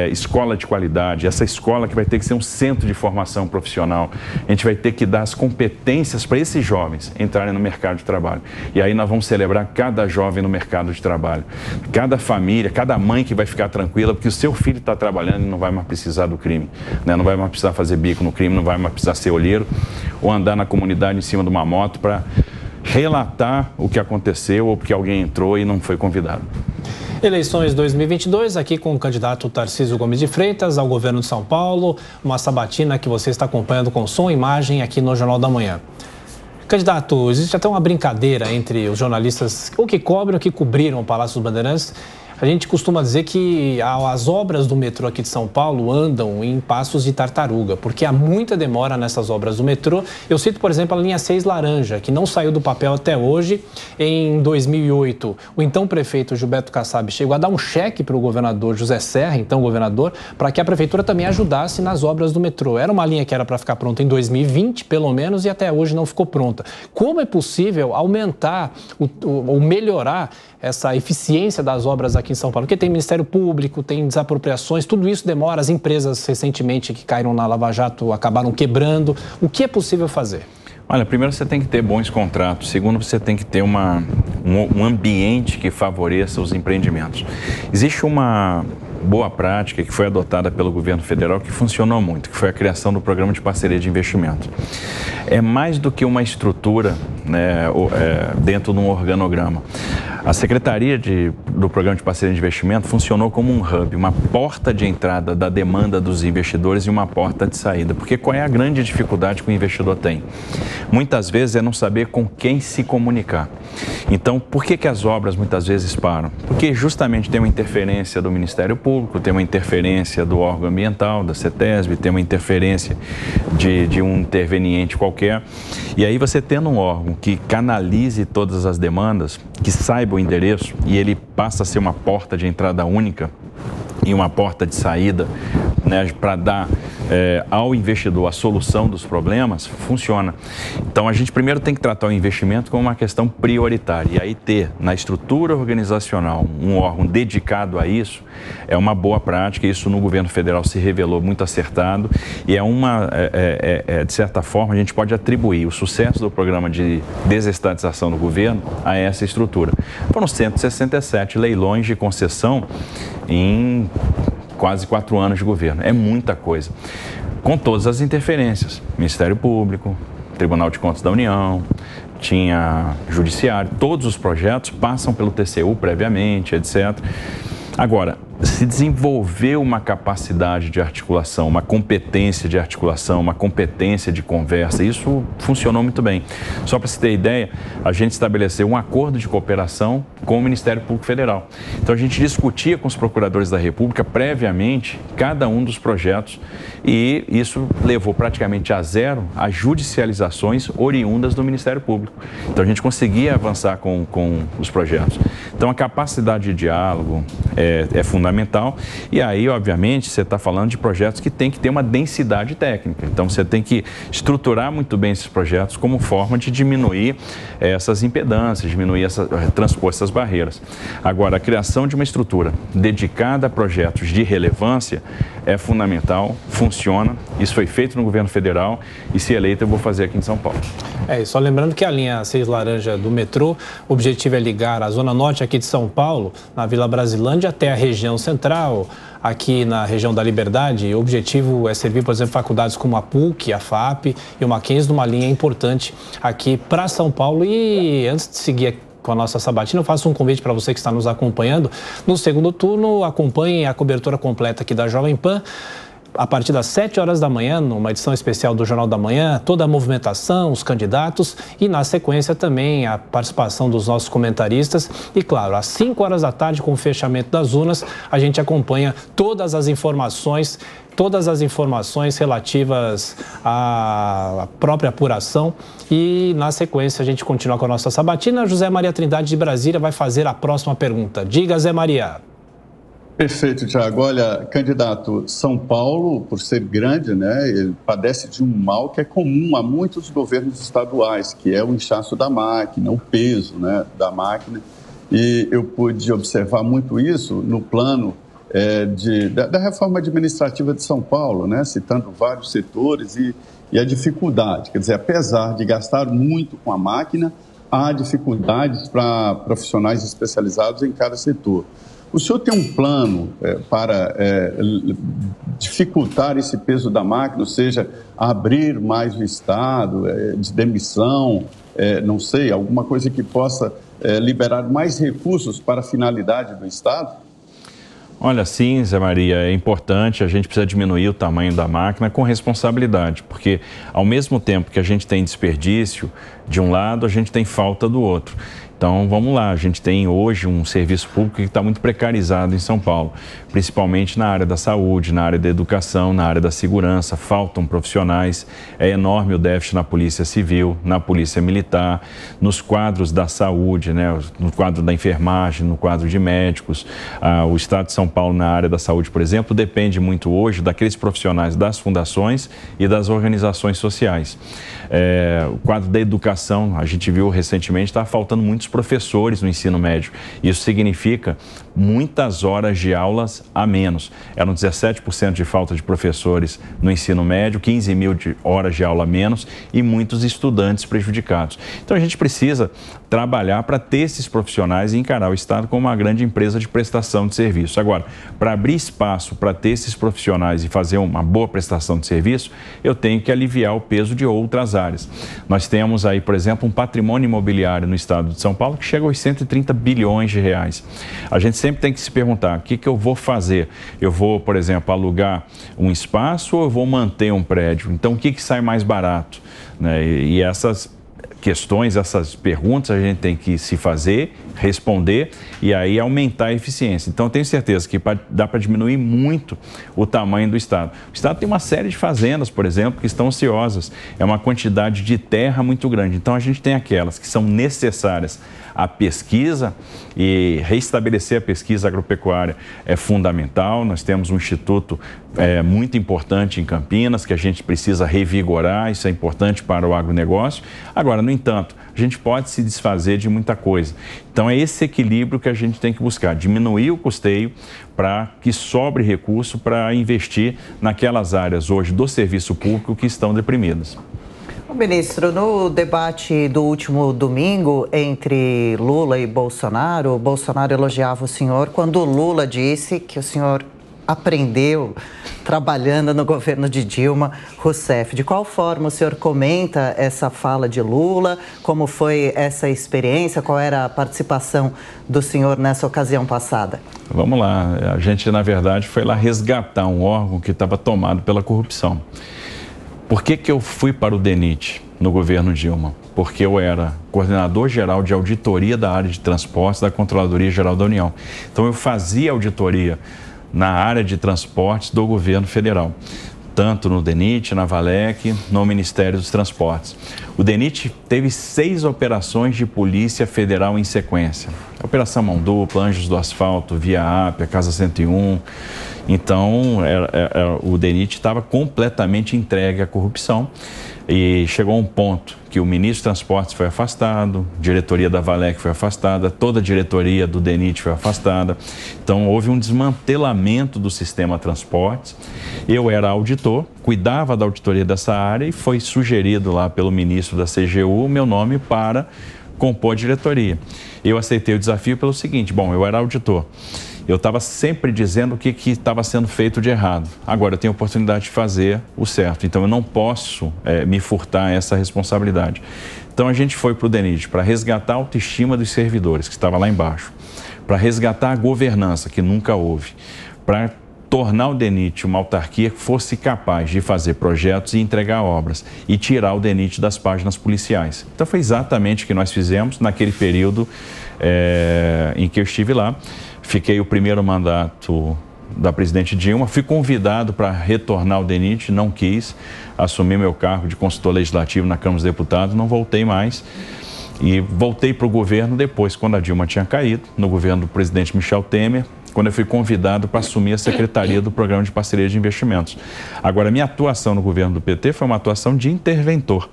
D: escola de qualidade, essa escola que vai ter que ser um centro de formação profissional. A gente vai ter que dar as competências para esses jovens entrarem no mercado de trabalho. E aí nós vamos celebrar cada jovem no mercado de trabalho, cada família, cada mãe que vai ficar tranquila, porque o seu filho está trabalhando e não vai mais precisar do crime, né? Não vai mais precisar fazer bico no crime, não vai mais precisar ser olheiro ou andar na comunidade em cima de uma moto para relatar o que aconteceu ou porque alguém entrou e não foi convidado.
B: Eleições 2022, aqui com o candidato Tarcísio Gomes de Freitas ao governo de São Paulo, uma sabatina que você está acompanhando com som e imagem aqui no Jornal da Manhã. Candidato, existe até uma brincadeira entre os jornalistas, ou que cobrem ou que cobriram o Palácio dos Bandeirantes. A gente costuma dizer que as obras do metrô aqui de São Paulo andam em passos de tartaruga, porque há muita demora nessas obras do metrô. Eu cito, por exemplo, a linha 6 laranja, que não saiu do papel até hoje. Em 2008, o então prefeito Gilberto Kassab chegou a dar um cheque para o governador José Serra, então governador, para que a prefeitura também ajudasse nas obras do metrô. Era uma linha que era para ficar pronta em 2020, pelo menos, e até hoje não ficou pronta. Como é possível aumentar ou melhorar essa eficiência das obras aqui em São Paulo? Porque tem Ministério Público, tem desapropriações, tudo isso demora. As empresas recentemente que caíram na Lava Jato acabaram quebrando. O que é possível fazer?
D: Olha, primeiro você tem que ter bons contratos. Segundo, você tem que ter um ambiente que favoreça os empreendimentos. Existe uma boa prática que foi adotada pelo governo federal que funcionou muito, que foi a criação do Programa de Parceria de Investimento. É mais do que uma estrutura, né, dentro de um organograma. A Secretaria do Programa de Parceria de Investimento funcionou como um hub, uma porta de entrada da demanda dos investidores e uma porta de saída. Porque qual é a grande dificuldade que o investidor tem? Muitas vezes é não saber com quem se comunicar. Então, por que as obras muitas vezes param? Porque justamente tem uma interferência do Ministério Público, tem uma interferência do órgão ambiental, da CETESB, tem uma interferência de um interveniente qualquer. E aí você tendo um órgão que canalize todas as demandas, que saiba o endereço e ele passa a ser uma porta de entrada única e uma porta de saída, né, para dar ao investidor a solução dos problemas, funciona. Então a gente primeiro tem que tratar o investimento como uma questão prioritária e aí ter na estrutura organizacional um órgão dedicado a isso é uma boa prática. Isso no governo federal se revelou muito acertado e de certa forma a gente pode atribuir o sucesso do programa de desestatização do governo a essa estrutura. Foram 167 leilões de concessão em quase 4 anos de governo. É muita coisa. Com todas as interferências. Ministério Público, Tribunal de Contas da União, tinha Judiciário. Todos os projetos passam pelo TCU previamente, etc. Agora, se desenvolveu uma capacidade de articulação, uma competência de articulação, uma competência de conversa. Isso funcionou muito bem. Só para você ter ideia, a gente estabeleceu um acordo de cooperação com o Ministério Público Federal. Então a gente discutia com os procuradores da República previamente cada um dos projetos e isso levou praticamente a zero as judicializações oriundas do Ministério Público. Então a gente conseguia avançar com os projetos. Então, a capacidade de diálogo é fundamental. E aí, obviamente, você está falando de projetos que tem que ter uma densidade técnica. Então, você tem que estruturar muito bem esses projetos como forma de diminuir essas impedâncias, transpor essas barreiras. Agora, a criação de uma estrutura dedicada a projetos de relevância é fundamental, funciona. Isso foi feito no governo federal e, se eleito, eu vou fazer aqui em São Paulo.
B: E só lembrando que a linha 6 laranja do metrô, o objetivo é ligar a Zona Norte aqui de São Paulo, na Vila Brasilândia, até a região central, aqui na região da Liberdade. O objetivo é servir, por exemplo, faculdades como a PUC, a FAP e o Mackenzie, numa linha importante aqui para São Paulo. E antes de seguir com a nossa sabatina, eu faço um convite para você que está nos acompanhando. No segundo turno, acompanhem a cobertura completa aqui da Jovem Pan. A partir das 7 horas da manhã, numa edição especial do Jornal da Manhã, toda a movimentação, os candidatos e, na sequência, também a participação dos nossos comentaristas. E, claro, às 5 horas da tarde, com o fechamento das urnas, a gente acompanha todas as informações relativas à própria apuração. E, na sequência, a gente continua com a nossa sabatina. José Maria Trindade, de Brasília, vai fazer a próxima pergunta. Diga, Zé Maria.
F: Perfeito, Tiago. Olha, candidato, São Paulo, por ser grande, né, ele padece de um mal que é comum a muitos governos estaduais, que é o inchaço da máquina, o peso, né, da máquina. E eu pude observar muito isso no plano da reforma administrativa de São Paulo, né, citando vários setores e a dificuldade. Quer dizer, apesar de gastar muito com a máquina, há dificuldades para profissionais especializados em cada setor. O senhor tem um plano para dificultar esse peso da máquina, ou seja, abrir mais o Estado, de demissão, não sei, alguma coisa que possa liberar mais recursos para a finalidade do Estado?
D: Olha, sim, Zé Maria, é importante, a gente precisa diminuir o tamanho da máquina com responsabilidade, porque ao mesmo tempo que a gente tem desperdício de um lado, a gente tem falta do outro. Então, vamos lá, a gente tem hoje um serviço público que está muito precarizado em São Paulo, principalmente na área da saúde, na área da educação, na área da segurança, faltam profissionais, é enorme o déficit na Polícia Civil, na Polícia Militar, nos quadros da saúde, né, no quadro da enfermagem, no quadro de médicos. O Estado de São Paulo, na área da saúde, por exemplo, depende muito hoje daqueles profissionais das fundações e das organizações sociais. O quadro da educação, a gente viu recentemente, está faltando muitos professores no ensino médio. Isso significa muitas horas de aulas a menos. Eram 17% de falta de professores no ensino médio, 15 mil horas de aula a menos e muitos estudantes prejudicados. Então, a gente precisa trabalhar para ter esses profissionais e encarar o Estado como uma grande empresa de prestação de serviço. Agora, para abrir espaço para ter esses profissionais e fazer uma boa prestação de serviço, eu tenho que aliviar o peso de outras áreas. Nós temos aí, por exemplo, um patrimônio imobiliário no Estado de São Paulo que chega aos 130 bilhões de reais. A gente sempre tem que se perguntar, o que eu vou fazer? Eu vou, por exemplo, alugar um espaço ou eu vou manter um prédio? Então, o que sai mais barato? Né? E essas questões, essas perguntas a gente tem que se fazer, responder e aí aumentar a eficiência. Então, eu tenho certeza que dá para diminuir muito o tamanho do Estado. O Estado tem uma série de fazendas, por exemplo, que estão ociosas. É uma quantidade de terra muito grande. Então, a gente tem aquelas que são necessárias à pesquisa e restabelecer a pesquisa agropecuária é fundamental. Nós temos um instituto muito importante em Campinas que a gente precisa revigorar, isso é importante para o agronegócio. Agora, no entanto, a gente pode se desfazer de muita coisa. Então, é esse equilíbrio que a gente tem que buscar, diminuir o custeio para que sobre recurso para investir naquelas áreas hoje do serviço público que estão deprimidas.
C: Ministro, no debate do último domingo entre Lula e Bolsonaro, o Bolsonaro elogiava o senhor quando Lula disse que o senhor aprendeu trabalhando no governo de Dilma Rousseff. De qual forma o senhor comenta essa fala de Lula? Como foi essa experiência? Qual era a participação do senhor nessa ocasião passada?
D: Vamos lá. A gente, na verdade, foi lá resgatar um órgão que estava tomado pela corrupção. Por que eu fui para o DENIT no governo Dilma? Porque eu era coordenador-geral de auditoria da área de transportes da Controladoria Geral da União. Então, eu fazia auditoria na área de transportes do governo federal, tanto no DENIT, na Valec, no Ministério dos Transportes. O DENIT teve 6 operações de polícia federal em sequência. Operação Mão Dupla, Anjos do Asfalto, Via Ápia, Casa 101. Então, o DENIT estava completamente entregue à corrupção e chegou a um ponto que o ministro de Transportes foi afastado, a diretoria da Valec foi afastada, toda a diretoria do DENIT foi afastada. Então, houve um desmantelamento do sistema transportes. Eu era auditor, cuidava da auditoria dessa área e foi sugerido lá pelo ministro da CGU o meu nome para compor a diretoria. Eu aceitei o desafio pelo seguinte: bom, eu era auditor, eu estava sempre dizendo o que estava sendo feito de errado. Agora eu tenho a oportunidade de fazer o certo, então eu não posso me furtar essa responsabilidade. Então a gente foi para o DENIT para resgatar a autoestima dos servidores, que estava lá embaixo, para resgatar a governança, que nunca houve, para tornar o DENIT uma autarquia que fosse capaz de fazer projetos e entregar obras e tirar o DENIT das páginas policiais. Então foi exatamente o que nós fizemos naquele período em que eu estive lá. Fiquei o primeiro mandato da presidente Dilma, fui convidado para retornar ao DENIT, não quis, assumi meu cargo de consultor legislativo na Câmara dos Deputados, não voltei mais. E voltei para o governo depois, quando a Dilma tinha caído, no governo do presidente Michel Temer, quando eu fui convidado para assumir a secretaria do Programa de Parceria de Investimentos. Agora, minha atuação no governo do PT foi uma atuação de interventor,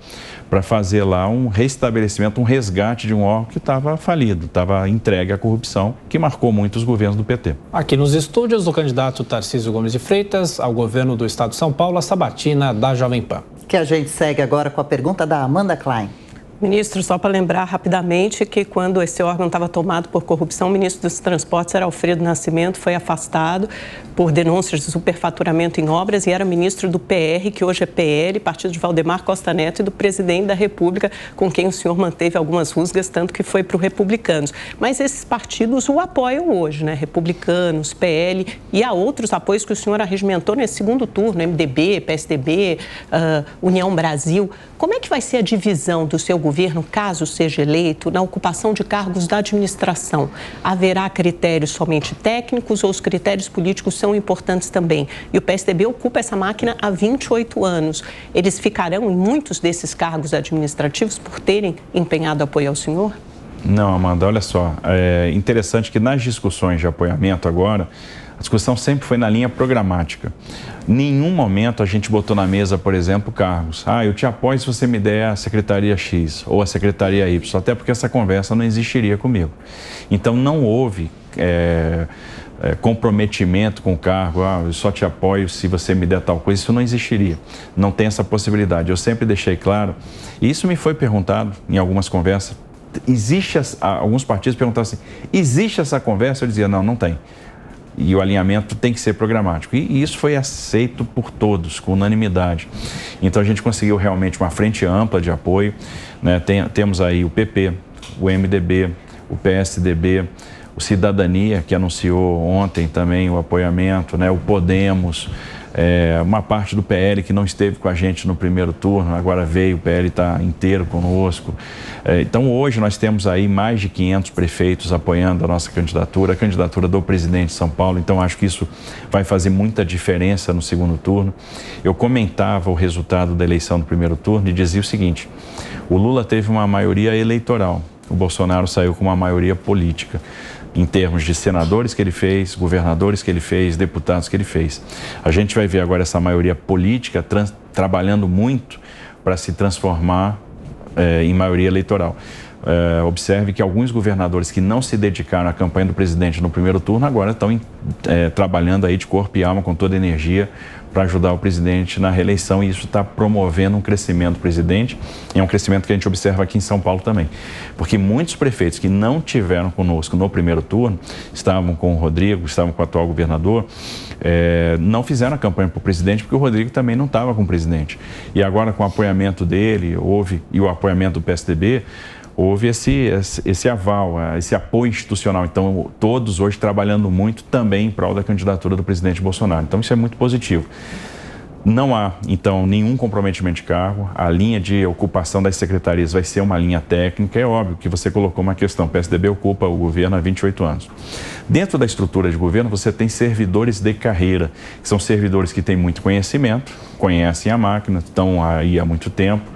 D: para fazer lá um restabelecimento, um resgate de um órgão que estava falido, estava entregue à corrupção, que marcou muito os governos do PT.
B: Aqui nos estúdios, o candidato Tarcísio Gomes de Freitas ao governo do Estado de São Paulo, a sabatina da Jovem Pan.
C: Que a gente segue agora com a pergunta da Amanda Klein.
E: Ministro, só para lembrar rapidamente que quando esse órgão estava tomado por corrupção, o ministro dos Transportes era Alfredo Nascimento, foi afastado por denúncias de superfaturamento em obras e era ministro do PR, que hoje é PL, partido de Valdemar Costa Neto, e do presidente da República, com quem o senhor manteve algumas rusgas, tanto que foi para o Republicanos. Mas esses partidos o apoiam hoje, né? Republicanos, PL, e há outros apoios que o senhor arregimentou nesse segundo turno, MDB, PSDB, União Brasil. Como é que vai ser a divisão do seu governo, caso seja eleito, na ocupação de cargos da administração? Haverá critérios somente técnicos ou os critérios políticos são importantes também? E o PSDB ocupa essa máquina há 28 anos. Eles ficarão em muitos desses cargos administrativos por terem empenhado apoio ao senhor?
D: Não, Amanda, olha só, é interessante que nas discussões de apoiamento agora, a discussão sempre foi na linha programática. Em nenhum momento a gente botou na mesa, por exemplo, cargos. Eu te apoio se você me der a Secretaria X ou a Secretaria Y, até porque essa conversa não existiria comigo. Então não houve comprometimento com o cargo, eu só te apoio se você me der tal coisa, isso não existiria. Não tem essa possibilidade. Eu sempre deixei claro, e isso me foi perguntado em algumas conversas, alguns partidos perguntavam assim, existe essa conversa? Eu dizia, não tem. E o alinhamento tem que ser programático. E isso foi aceito por todos, com unanimidade. Então a gente conseguiu realmente uma frente ampla de apoio, né? Temos aí o PP, o MDB, o PSDB, o Cidadania, que anunciou ontem também o apoiamento, né? O Podemos, uma parte do PL que não esteve com a gente no primeiro turno, agora veio, o PL está inteiro conosco. Então hoje nós temos aí mais de 500 prefeitos apoiando a nossa candidatura, a candidatura do presidente de São Paulo, então acho que isso vai fazer muita diferença no segundo turno. Eu comentava o resultado da eleição do primeiro turno e dizia o seguinte, o Lula teve uma maioria eleitoral, o Bolsonaro saiu com uma maioria política, em termos de senadores que ele fez, governadores que ele fez, deputados que ele fez. A gente vai ver agora essa maioria política trabalhando muito para se transformar em maioria eleitoral. Observe que alguns governadores que não se dedicaram à campanha do presidente no primeiro turno agora estão trabalhando aí de corpo e alma, com toda a energia, para ajudar o presidente na reeleição, e isso está promovendo um crescimento do presidente, e é um crescimento que a gente observa aqui em São Paulo também. Porque muitos prefeitos que não tiveram conosco no primeiro turno, estavam com o Rodrigo, estavam com o atual governador, não fizeram a campanha para o presidente, porque o Rodrigo também não estava com o presidente. E agora, com o apoiamento dele, e o apoiamento do PSDB, houve esse aval, esse apoio institucional. Então, todos hoje trabalhando muito também em prol da candidatura do presidente Bolsonaro. Então, isso é muito positivo. Não há, então, nenhum comprometimento de cargo. A linha de ocupação das secretarias vai ser uma linha técnica. É óbvio que você colocou uma questão. O PSDB ocupa o governo há 28 anos. Dentro da estrutura de governo, você tem servidores de carreira, que são servidores que têm muito conhecimento, conhecem a máquina, estão aí há muito tempo.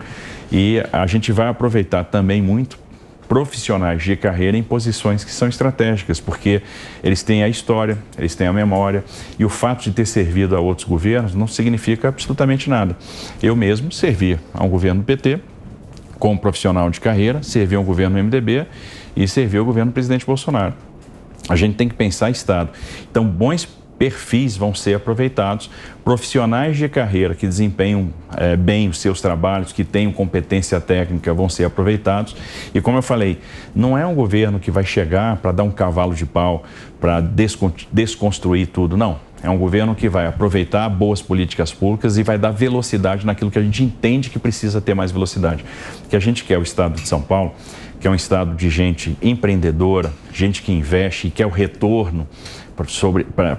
D: E a gente vai aproveitar também muito profissionais de carreira em posições que são estratégicas, porque eles têm a história, eles têm a memória, e o fato de ter servido a outros governos não significa absolutamente nada. Eu mesmo servi a um governo do PT como profissional de carreira, servi a um governo do MDB e servi ao governo do presidente Bolsonaro. A gente tem que pensar Estado. Então, bons perfis vão ser aproveitados, profissionais de carreira que desempenham bem os seus trabalhos, que tenham competência técnica, vão ser aproveitados. E como eu falei, não é um governo que vai chegar para dar um cavalo de pau, para desconstruir tudo, não. É um governo que vai aproveitar boas políticas públicas e vai dar velocidade naquilo que a gente entende que precisa ter mais velocidade. O que a gente quer o Estado de São Paulo, que é um estado de gente empreendedora, gente que investe e quer o retorno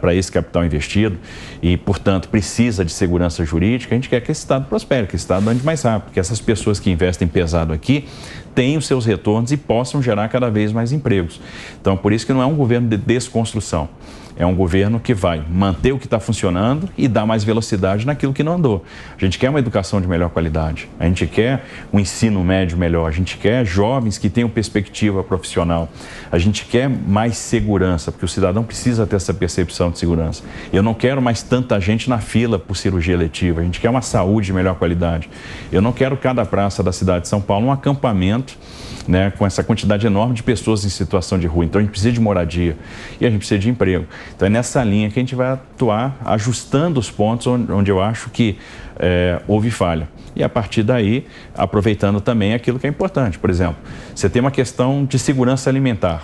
D: para esse capital investido e, portanto, precisa de segurança jurídica. A gente quer que esse Estado prospere, que esse Estado ande mais rápido, que essas pessoas que investem pesado aqui tenham os seus retornos e possam gerar cada vez mais empregos. Então, por isso que não é um governo de desconstrução. É um governo que vai manter o que está funcionando e dar mais velocidade naquilo que não andou. A gente quer uma educação de melhor qualidade, a gente quer um ensino médio melhor, a gente quer jovens que tenham perspectiva profissional, a gente quer mais segurança, porque o cidadão precisa ter essa percepção de segurança. Eu não quero mais tanta gente na fila por cirurgia eletiva, a gente quer uma saúde de melhor qualidade. Eu não quero cada praça da cidade de São Paulo um acampamento, né, com essa quantidade enorme de pessoas em situação de rua. Então, a gente precisa de moradia e a gente precisa de emprego. Então, é nessa linha que a gente vai atuar, ajustando os pontos onde eu acho que houve falha. E, a partir daí, aproveitando também aquilo que é importante. Por exemplo, você tem uma questão de segurança alimentar.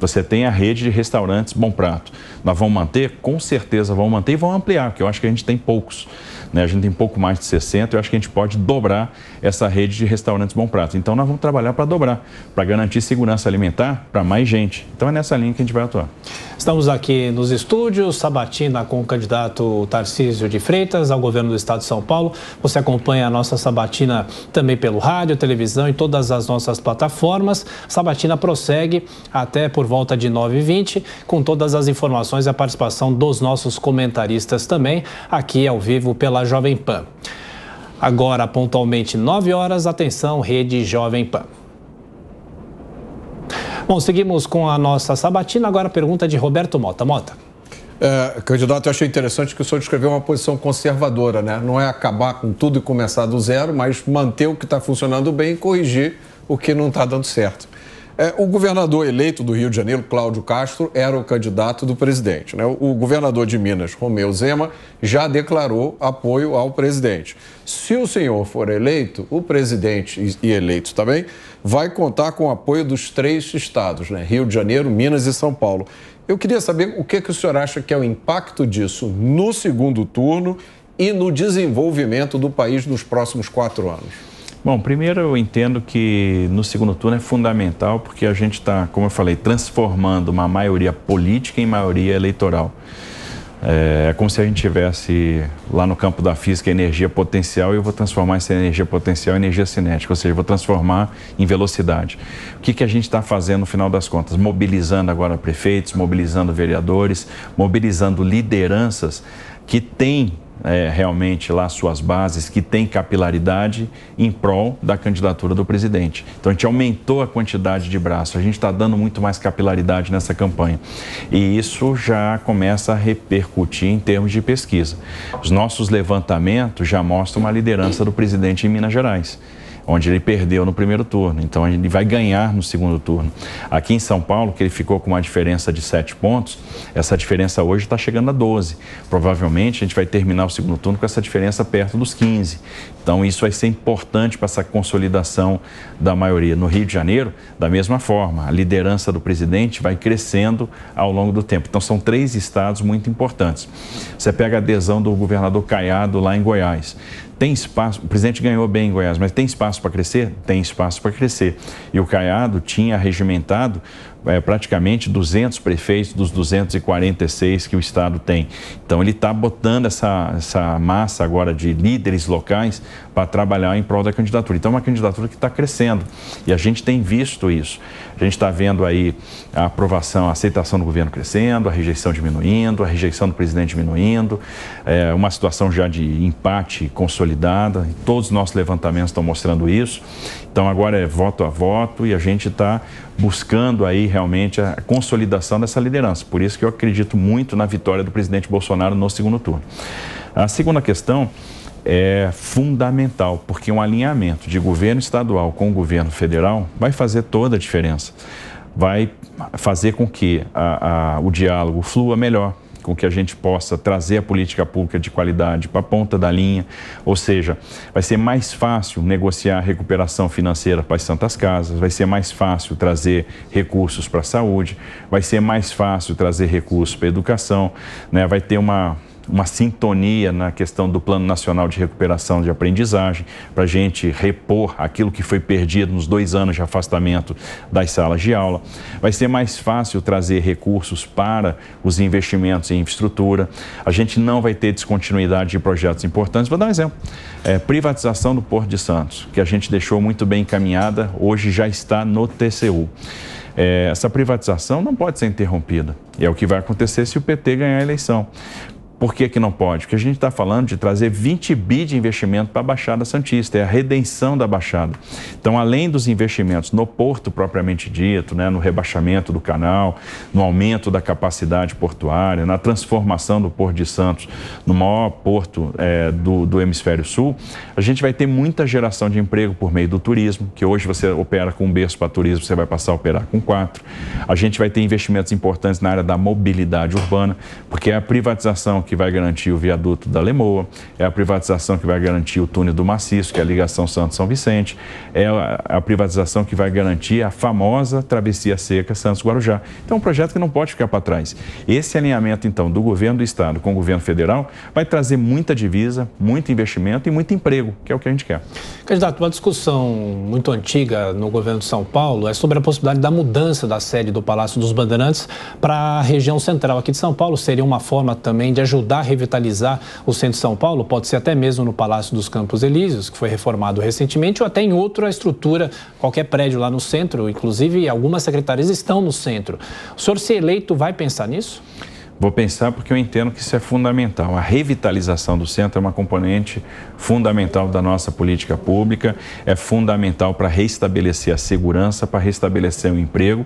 D: Você tem a rede de restaurantes Bom Prato. Nós vamos manter? Com certeza vamos manter e vamos ampliar, porque eu acho que a gente tem poucos. A gente tem pouco mais de 60, eu acho que a gente pode dobrar essa rede de restaurantes Bom Prato. Então, nós vamos trabalhar para dobrar, para garantir segurança alimentar para mais gente. Então, é nessa linha que a gente vai atuar.
B: Estamos aqui nos estúdios, Sabatina com o candidato Tarcísio de Freitas ao governo do estado de São Paulo. Você acompanha a nossa Sabatina também pelo rádio, televisão e todas as nossas plataformas. Sabatina prossegue até por volta de 9h20, com todas as informações e a participação dos nossos comentaristas também, aqui ao vivo pela Jovem Pan. Agora, pontualmente 9 horas, atenção, Rede Jovem Pan. Bom, seguimos com a nossa Sabatina. Agora a pergunta de Roberto Mota. Mota.
G: Candidato, eu achei interessante que o senhor descreveu uma posição conservadora, né? Não é acabar com tudo e começar do zero, mas manter o que está funcionando bem e corrigir o que não está dando certo. O governador eleito do Rio de Janeiro, Cláudio Castro, era o candidato do presidente, né? O governador de Minas, Romeu Zema, já declarou apoio ao presidente. Se o senhor for eleito, o presidente e eleito também vai contar com o apoio dos 3 estados, né? Rio de Janeiro, Minas e São Paulo. Eu queria saber o que o senhor acha que é o impacto disso no segundo turno e no desenvolvimento do país nos próximos 4 anos.
D: Bom, primeiro eu entendo que no segundo turno é fundamental porque a gente está, como eu falei, transformando uma maioria política em maioria eleitoral. É como se a gente tivesse lá no campo da física energia potencial e eu vou transformar essa energia potencial em energia cinética, ou seja, eu vou transformar em velocidade. O que a gente está fazendo no final das contas? Mobilizando agora prefeitos, mobilizando vereadores, mobilizando lideranças que têm realmente lá suas bases, que tem capilaridade em prol da candidatura do presidente. Então, a gente aumentou a quantidade de braços, a gente está dando muito mais capilaridade nessa campanha. E isso já começa a repercutir em termos de pesquisa. Os nossos levantamentos já mostram uma liderança do presidente em Minas Gerais, onde ele perdeu no primeiro turno, então ele vai ganhar no segundo turno. Aqui em São Paulo, que ele ficou com uma diferença de 7 pontos, essa diferença hoje está chegando a 12. Provavelmente a gente vai terminar o segundo turno com essa diferença perto dos 15. Então isso vai ser importante para essa consolidação da maioria. No Rio de Janeiro, da mesma forma, a liderança do presidente vai crescendo ao longo do tempo. Então são 3 estados muito importantes. Você pega a adesão do governador Caiado lá em Goiás. Tem espaço, o presidente ganhou bem em Goiás, mas tem espaço para crescer? Tem espaço para crescer. E o Caiado tinha regimentado praticamente 200 prefeitos dos 246 que o Estado tem. Então, ele está botando essa massa agora de líderes locais para trabalhar em prol da candidatura. Então, é uma candidatura que está crescendo e a gente tem visto isso. A gente está vendo aí a aprovação, a aceitação do governo crescendo, a rejeição diminuindo, a rejeição do presidente diminuindo, uma situação já de empate consolidada. Todos os nossos levantamentos estão mostrando isso. Então, agora é voto a voto e a gente está buscando aí realmente a consolidação dessa liderança. Por isso que eu acredito muito na vitória do presidente Bolsonaro no segundo turno. A segunda questão é fundamental, porque um alinhamento de governo estadual com o governo federal vai fazer toda a diferença. Vai fazer com que o diálogo flua melhor, com que a gente possa trazer a política pública de qualidade para a ponta da linha, ou seja, vai ser mais fácil negociar a recuperação financeira para as santas casas, vai ser mais fácil trazer recursos para a saúde, vai ser mais fácil trazer recursos para a educação, né? Vai ter uma sintonia na questão do Plano Nacional de Recuperação de Aprendizagem, para a gente repor aquilo que foi perdido nos 2 anos de afastamento das salas de aula. Vai ser mais fácil trazer recursos para os investimentos em infraestrutura. A gente não vai ter descontinuidade de projetos importantes. Vou dar um exemplo. Privatização do Porto de Santos, que a gente deixou muito bem encaminhada, hoje já está no TCU. Essa privatização não pode ser interrompida. E é o que vai acontecer se o PT ganhar a eleição. Por que não pode? Porque a gente está falando de trazer 20 bi de investimento para a Baixada Santista, é a redenção da Baixada. Então, além dos investimentos no porto propriamente dito, né, no rebaixamento do canal, no aumento da capacidade portuária, na transformação do Porto de Santos no maior porto do Hemisfério Sul, a gente vai ter muita geração de emprego por meio do turismo, que hoje você opera com 1 berço para turismo, você vai passar a operar com 4. A gente vai ter investimentos importantes na área da mobilidade urbana, porque é a privatização que vai garantir o viaduto da Lemoa, é a privatização que vai garantir o túnel do Maciço, que é a ligação Santos-São Vicente, é a privatização que vai garantir a famosa travessia seca Santos-Guarujá. Então, é um projeto que não pode ficar para trás. Esse alinhamento, então, do governo do Estado com o governo federal vai trazer muita divisa, muito investimento e muito emprego, que é o que a gente quer.
B: Candidato, uma discussão muito antiga no governo de São Paulo é sobre a possibilidade da mudança da sede do Palácio dos Bandeirantes para a região central aqui de São Paulo. Seria uma forma também de ajudar a revitalizar o centro de São Paulo, pode ser até mesmo no Palácio dos Campos Elíseos, que foi reformado recentemente, ou até em outra estrutura, qualquer prédio lá no centro, inclusive algumas secretarias estão no centro. O senhor, se eleito, vai pensar nisso?
D: Vou pensar porque eu entendo que isso é fundamental. A revitalização do centro é uma componente fundamental da nossa política pública, é fundamental para restabelecer a segurança, para restabelecer o emprego.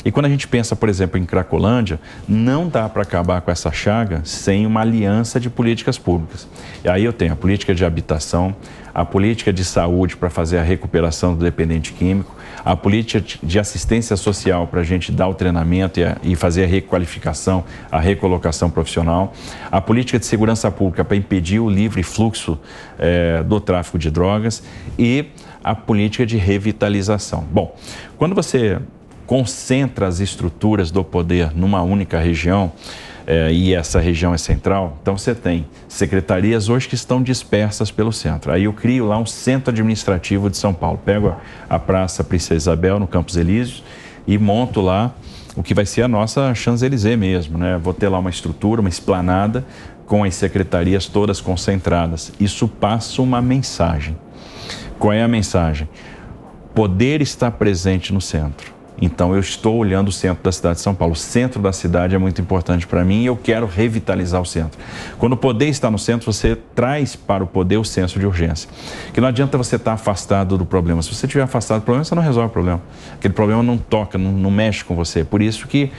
D: E quando a gente pensa, por exemplo, em Cracolândia, não dá para acabar com essa chaga sem uma aliança de políticas públicas. E aí eu tenho a política de habitação, a política de saúde para fazer a recuperação do dependente químico, a política de assistência social para a gente dar o treinamento e fazer a requalificação, a recolocação profissional, a política de segurança pública para impedir o livre fluxo do tráfico de drogas e a política de revitalização. Bom, quando você concentra as estruturas do poder numa única região, e essa região é central, então você tem secretarias hoje que estão dispersas pelo centro. Aí eu crio lá um centro administrativo de São Paulo, pego a Praça Princesa Isabel, no Campos Elíseos, e monto lá o que vai ser a nossa Champs-Élysées mesmo, né? Vou ter lá uma estrutura, uma esplanada, com as secretarias todas concentradas. Isso passa uma mensagem. Qual é a mensagem? Poder está presente no centro. Então, eu estou olhando o centro da cidade de São Paulo. O centro da cidade é muito importante para mim e eu quero revitalizar o centro. Quando o poder está no centro, você traz para o poder o senso de urgência. Que não adianta você estar afastado do problema. Se você estiver afastado do problema, você não resolve o problema. Aquele problema não toca, não mexe com você. Por isso que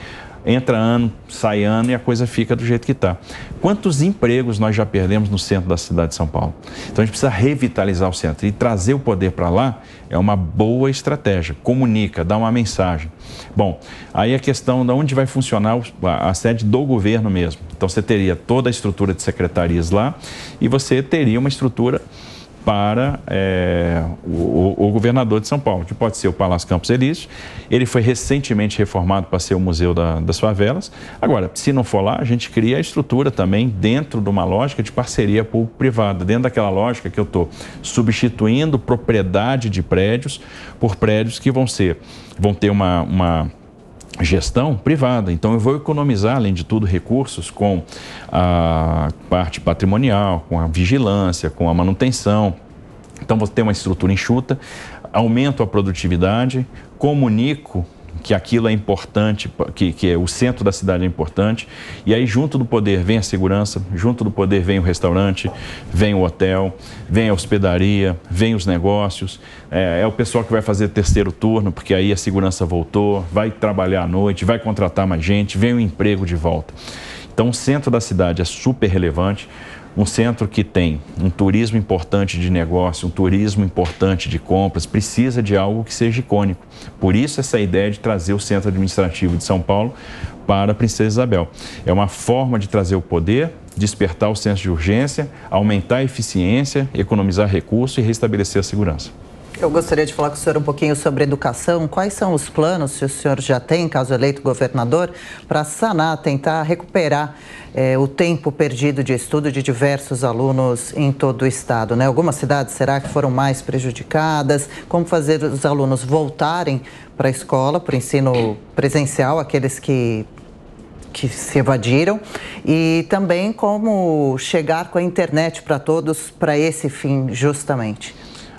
D: entra ano, sai ano e a coisa fica do jeito que está. Quantos empregos nós já perdemos no centro da cidade de São Paulo? Então, a gente precisa revitalizar o centro. E trazer o poder para lá é uma boa estratégia. Comunica, dá uma mensagem. Bom, aí a questão de onde vai funcionar a sede do governo mesmo. Então, você teria toda a estrutura de secretarias lá e você teria uma estrutura para o governador de São Paulo, que pode ser o Palácio Campos Elíseos. Ele foi recentemente reformado para ser o Museu das Favelas. Agora, se não for lá, a gente cria a estrutura também dentro de uma lógica de parceria público-privada, dentro daquela lógica que eu estou substituindo propriedade de prédios por prédios que vão ter uma gestão privada. Então, eu vou economizar, além de tudo, recursos com a parte patrimonial, com a vigilância, com a manutenção. Então, vou ter uma estrutura enxuta, aumento a produtividade, comunico que aquilo é importante, que o centro da cidade é importante, e aí junto do poder vem a segurança, junto do poder vem o restaurante, vem o hotel, vem a hospedaria, vem os negócios, é o pessoal que vai fazer terceiro turno, porque aí a segurança voltou, vai trabalhar à noite, vai contratar mais gente, vem o emprego de volta. Então o centro da cidade é super relevante, um centro que tem um turismo importante de negócio, um turismo importante de compras, precisa de algo que seja icônico. Por isso essa ideia de trazer o Centro Administrativo de São Paulo para a Princesa Isabel. É uma forma de trazer o poder, despertar o senso de urgência, aumentar a eficiência, economizar recursos e restabelecer a segurança.
C: Eu gostaria de falar com o senhor um pouquinho sobre educação. Quais são os planos, se o senhor já tem, caso eleito governador, para sanar, tentar recuperar o tempo perdido de estudo de diversos alunos em todo o estado, né? Algumas cidades, será que foram mais prejudicadas? Como fazer os alunos voltarem para a escola, para o ensino presencial, aqueles que se evadiram, e também como chegar com a internet para todos para esse fim, justamente?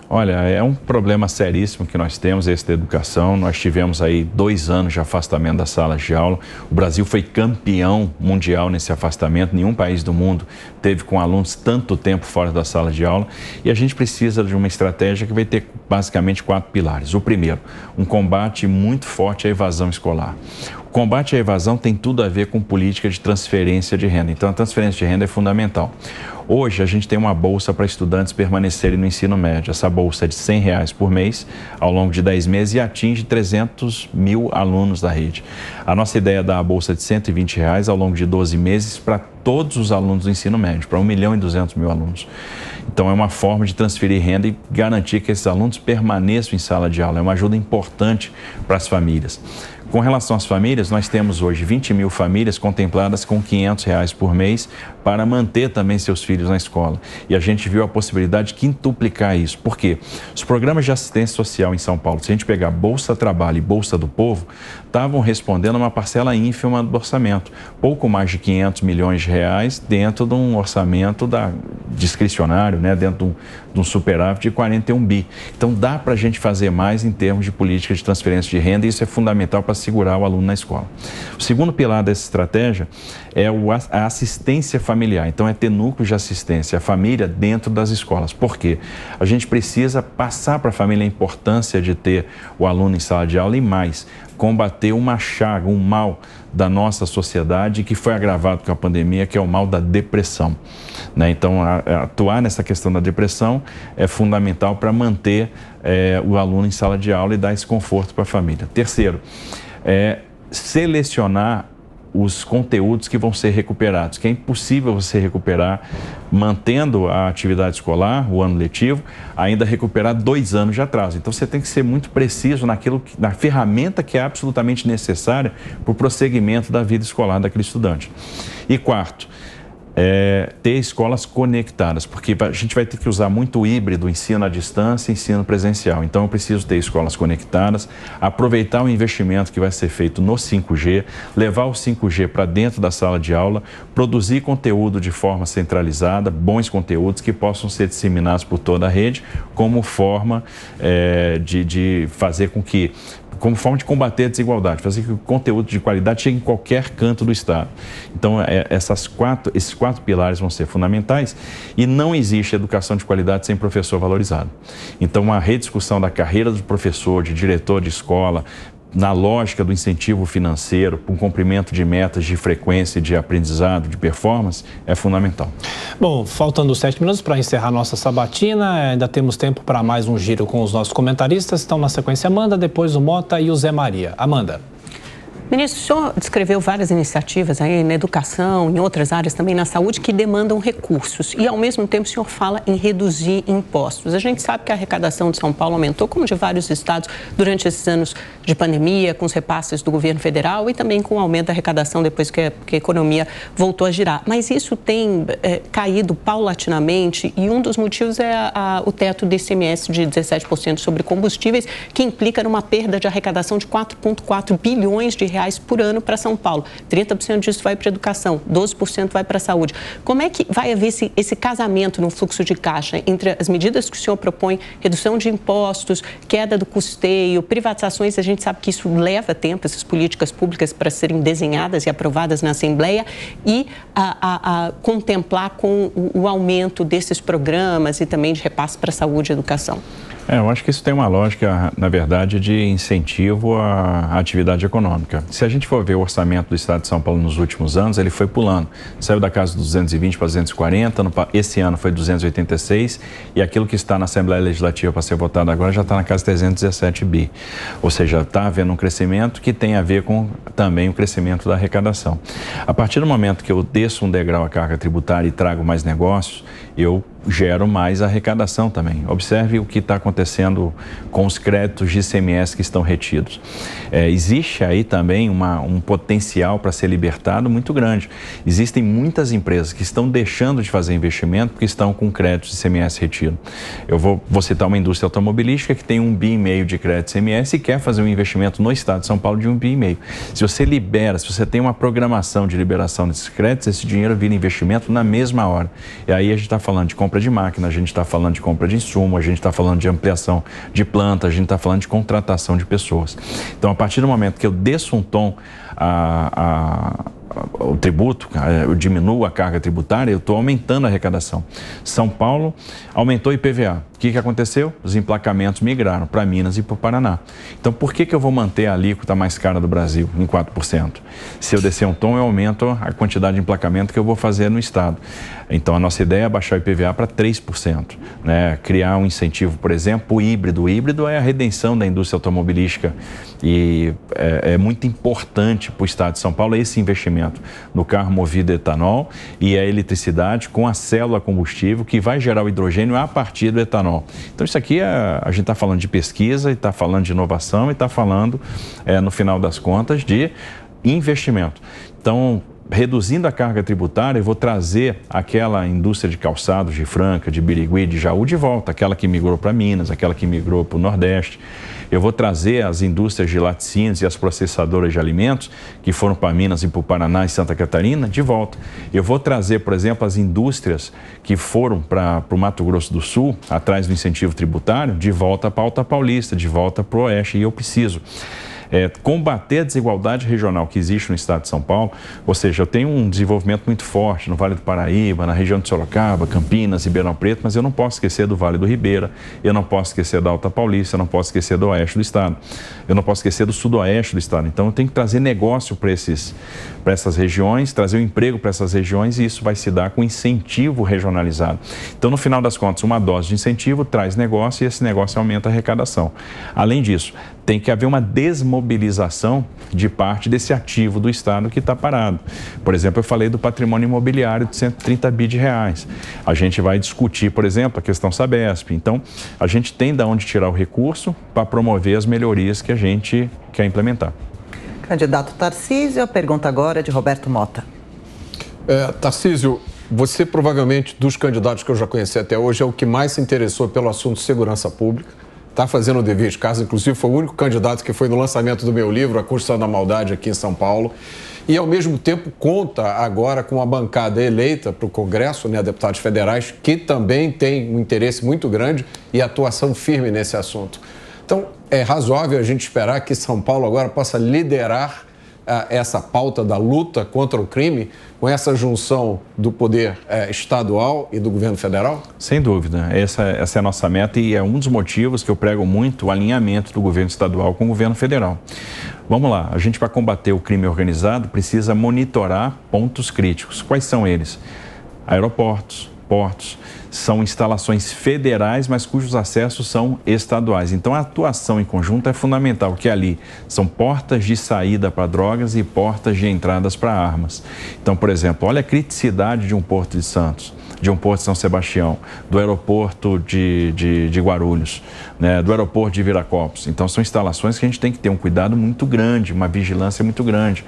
D: Olha, é um problema seríssimo que nós temos, esse da educação. Nós tivemos aí 2 anos de afastamento das salas de aula. O Brasil foi campeão mundial nesse afastamento. Nenhum país do mundo teve com alunos tanto tempo fora da sala de aula. E a gente precisa de uma estratégia que vai ter basicamente 4 pilares. O primeiro, um combate muito forte à evasão escolar. O combate à evasão tem tudo a ver com política de transferência de renda. Então, a transferência de renda é fundamental. Hoje, a gente tem uma bolsa para estudantes permanecerem no ensino médio. Essa bolsa é de R$100 por mês, ao longo de 10 meses, e atinge 300 mil alunos da rede. A nossa ideia é dar a bolsa de R$120 ao longo de 12 meses para todos os alunos do ensino médio, para 1.200.000 alunos. Então, é uma forma de transferir renda e garantir que esses alunos permaneçam em sala de aula. É uma ajuda importante para as famílias. Com relação às famílias, nós temos hoje 20 mil famílias contempladas com R$500 por mês para manter também seus filhos na escola. E a gente viu a possibilidade de quintuplicar isso. Por quê? Os programas de assistência social em São Paulo, se a gente pegar Bolsa Trabalho e Bolsa do Povo, estavam respondendo a uma parcela ínfima do orçamento. Pouco mais de R$500 milhões dentro de um orçamento discricionário, né? Dentro de um superávit de 41 bi. Então dá para a gente fazer mais em termos de política de transferência de renda, e isso é fundamental para segurar o aluno na escola. O segundo pilar dessa estratégia é a assistência familiar. Então é ter núcleos de assistência à família dentro das escolas. Por quê? A gente precisa passar para a família a importância de ter o aluno em sala de aula, e mais, combater uma chaga, um mal da nossa sociedade que foi agravado com a pandemia, que é o mal da depressão, né? Então, atuar nessa questão da depressão é fundamental para manter o aluno em sala de aula e dar esse conforto para a família. Terceiro, selecionar os conteúdos que vão ser recuperados, que é impossível você recuperar mantendo a atividade escolar, o ano letivo, ainda recuperar 2 anos de atraso. Então você tem que ser muito preciso na ferramenta que é absolutamente necessária para o prosseguimento da vida escolar daquele estudante. E quarto, ter escolas conectadas, porque a gente vai ter que usar muito o híbrido, ensino à distância e ensino presencial. Então eu preciso ter escolas conectadas, aproveitar o investimento que vai ser feito no 5G, levar o 5G para dentro da sala de aula, produzir conteúdo de forma centralizada, bons conteúdos que possam ser disseminados por toda a rede, como forma de fazer com que, como forma de combater a desigualdade, fazer que o conteúdo de qualidade chegue em qualquer canto do estado. Então, esses 4 pilares vão ser fundamentais, e não existe educação de qualidade sem professor valorizado. Então, a rediscussão da carreira do professor, de diretor de escola, na lógica do incentivo financeiro, para um cumprimento de metas de frequência, de aprendizado, de performance, é fundamental.
B: Bom, faltando 7 minutos para encerrar nossa sabatina, ainda temos tempo para mais um giro com os nossos comentaristas. Estão na sequência Amanda, depois o Mota e o Zé Maria. Amanda.
E: Ministro, o senhor descreveu várias iniciativas aí na educação, em outras áreas também na saúde, que demandam recursos, e ao mesmo tempo o senhor fala em reduzir impostos. A gente sabe que a arrecadação de São Paulo aumentou, como de vários estados, durante esses anos de pandemia, com os repasses do governo federal e também com o aumento da arrecadação depois que a economia voltou a girar. Mas isso tem caído paulatinamente, e um dos motivos é o teto do ICMS de 17% sobre combustíveis, que implica numa perda de arrecadação de 4,4 bilhões de reais reais por ano para São Paulo. 30% disso vai para a educação, 12% vai para a saúde. Como é que vai haver esse casamento no fluxo de caixa entre as medidas que o senhor propõe, redução de impostos, queda do custeio, privatizações? A gente sabe que isso leva tempo, essas políticas públicas para serem desenhadas e aprovadas na Assembleia, e a contemplar com o aumento desses programas e também de repasse para a saúde e educação.
D: Eu acho que isso tem uma lógica, na verdade, de incentivo à atividade econômica. Se a gente for ver o orçamento do Estado de São Paulo nos últimos anos, ele foi pulando. Saiu da casa dos 220 para 240, esse ano foi 286, e aquilo que está na Assembleia Legislativa para ser votado agora já está na casa de 317 bi. Ou seja, está havendo um crescimento que tem a ver com também o crescimento da arrecadação. A partir do momento que eu desço um degrau a carga tributária e trago mais negócios, eu gero mais arrecadação também. Observe o que está acontecendo com os créditos de ICMS que estão retidos. Existe aí também um potencial para ser libertado muito grande. Existem muitas empresas que estão deixando de fazer investimento porque estão com créditos de ICMS retido. Eu vou citar uma indústria automobilística que tem 1,5 bi de crédito de ICMS e quer fazer um investimento no Estado de São Paulo de 1,5 bi. Se você libera, se você tem uma programação de liberação desses créditos, esse dinheiro vira investimento na mesma hora. E aí a gente está falando de compra de máquina, a gente está falando de compra de insumo, a gente está falando de ampliação de planta, a gente está falando de contratação de pessoas. Então, a partir do momento que eu desço um tom o tributo, eu diminuo a carga tributária, eu estou aumentando a arrecadação. São Paulo aumentou o IPVA. O que aconteceu? Os emplacamentos migraram para Minas e para o Paraná. Então, por que eu vou manter a alíquota mais cara do Brasil em 4%? Se eu descer um tom, eu aumento a quantidade de emplacamento que eu vou fazer no Estado. Então, a nossa ideia é baixar o IPVA para 3%. Né? Criar um incentivo, por exemplo, o híbrido. O híbrido é a redenção da indústria automobilística e é muito importante para o Estado de São Paulo esse investimento no carro movido a etanol e a eletricidade com a célula combustível que vai gerar o hidrogênio a partir do etanol. Então, isso aqui, a gente está falando de pesquisa, e está falando de inovação, e está falando, no final das contas, de investimento. Então, reduzindo a carga tributária, eu vou trazer aquela indústria de calçados de Franca, de Birigui, de Jaú de volta, aquela que migrou para Minas, aquela que migrou para o Nordeste. Eu vou trazer as indústrias de laticínios e as processadoras de alimentos que foram para Minas e para o Paraná e Santa Catarina de volta. Eu vou trazer, por exemplo, as indústrias que foram para o Mato Grosso do Sul, atrás do incentivo tributário, de volta para a Alta Paulista, de volta para o Oeste, e eu preciso combater a desigualdade regional que existe no Estado de São Paulo. Ou seja, eu tenho um desenvolvimento muito forte no Vale do Paraíba, na região de Sorocaba, Campinas, Ribeirão Preto, mas eu não posso esquecer do Vale do Ribeira, eu não posso esquecer da Alta Paulista, eu não posso esquecer do Oeste do Estado, eu não posso esquecer do Sudoeste do Estado. Então, eu tenho que trazer negócio para essas regiões, trazer um emprego para essas regiões, e isso vai se dar com incentivo regionalizado. Então, no final das contas, uma dose de incentivo traz negócio e esse negócio aumenta a arrecadação. Além disso, tem que haver uma desmobilização de parte desse ativo do Estado que está parado. Por exemplo, eu falei do patrimônio imobiliário de 130 bi de reais. A gente vai discutir, por exemplo, a questão Sabesp. Então, a gente tem de onde tirar o recurso para promover as melhorias que a gente quer implementar.
C: Candidato Tarcísio, a pergunta agora é de Roberto Mota.
G: Tarcísio, você provavelmente, dos candidatos que eu já conheci até hoje, é o que mais se interessou pelo assunto de segurança pública. Está fazendo o dever de casa, inclusive foi o único candidato que foi no lançamento do meu livro, A Construção da Maldade, aqui em São Paulo. E, ao mesmo tempo, conta agora com uma bancada eleita para o Congresso, né, deputados federais, que também tem um interesse muito grande e atuação firme nesse assunto. Então, é razoável a gente esperar que São Paulo agora possa liderar essa pauta da luta contra o crime com essa junção do poder estadual e do governo federal?
D: Sem dúvida. Essa é a nossa meta e é um dos motivos que eu prego muito o alinhamento do governo estadual com o governo federal. Vamos lá, a gente, para combater o crime organizado, precisa monitorar pontos críticos. Quais são eles? Aeroportos, portos, são instalações federais, mas cujos acessos são estaduais. Então, a atuação em conjunto é fundamental, porque ali são portas de saída para drogas e portas de entradas para armas. Então, por exemplo, olha a criticidade de um Porto de Santos. de um porto de São Sebastião, do aeroporto de Guarulhos, né, do aeroporto de Viracopos. Então, são instalações que a gente tem que ter um cuidado muito grande, uma vigilância muito grande.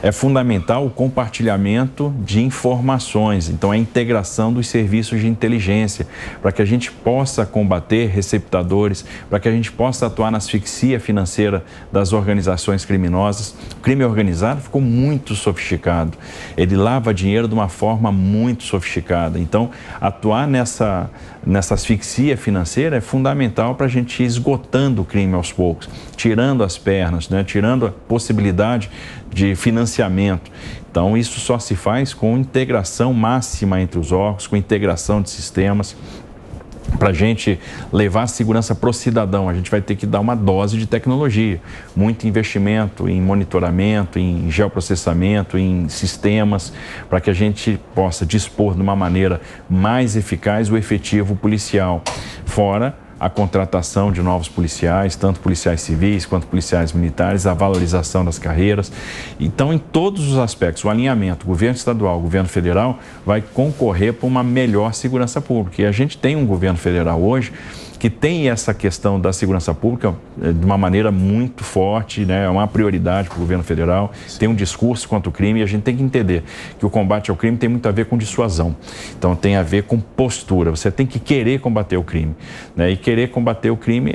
D: É fundamental o compartilhamento de informações, então a integração dos serviços de inteligência, para que a gente possa combater receptadores, para que a gente possa atuar na asfixia financeira das organizações criminosas. O crime organizado ficou muito sofisticado, ele lava dinheiro de uma forma muito sofisticada. Então, atuar nessa asfixia financeira é fundamental para a gente ir esgotando o crime aos poucos, tirando as pernas, né? Tirando a possibilidade de financiamento. Então, isso só se faz com integração máxima entre os órgãos, com integração de sistemas. Para a gente levar a segurança para o cidadão, a gente vai ter que dar uma dose de tecnologia, muito investimento em monitoramento, em geoprocessamento, em sistemas, para que a gente possa dispor de uma maneira mais eficaz o efetivo policial, fora a contratação de novos policiais, tanto policiais civis quanto policiais militares, a valorização das carreiras. Então, em todos os aspectos, o alinhamento, governo estadual, governo federal, vai concorrer para uma melhor segurança pública. E a gente tem um governo federal hoje que tem essa questão da segurança pública de uma maneira muito forte, né? É uma prioridade para o governo federal, tem um discurso contra o crime e a gente tem que entender que o combate ao crime tem muito a ver com dissuasão, então tem a ver com postura, você tem que querer combater o crime, né? E querer combater o crime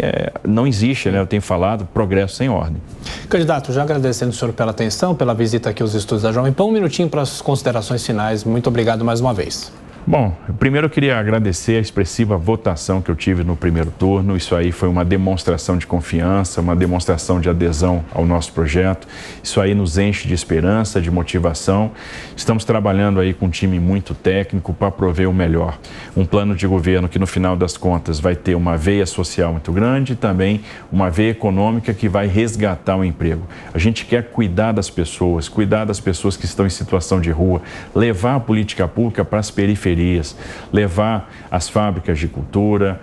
D: não existe, né? Eu tenho falado, progresso sem ordem. Candidato, já agradecendo o senhor pela atenção, pela visita aqui aos estúdios da Jovem Pan, um minutinho para as considerações finais, muito obrigado mais uma vez. Bom, primeiro eu queria agradecer a expressiva votação que eu tive no primeiro turno. Isso aí foi uma demonstração de confiança, uma demonstração de adesão ao nosso projeto. Isso aí nos enche de esperança, de motivação. Estamos trabalhando aí com um time muito técnico para prover o melhor. Um plano de governo que, no final das contas, vai ter uma veia social muito grande e também uma veia econômica que vai resgatar o emprego. A gente quer cuidar das pessoas que estão em situação de rua, levar a política pública para as periferias, levar as fábricas de cultura,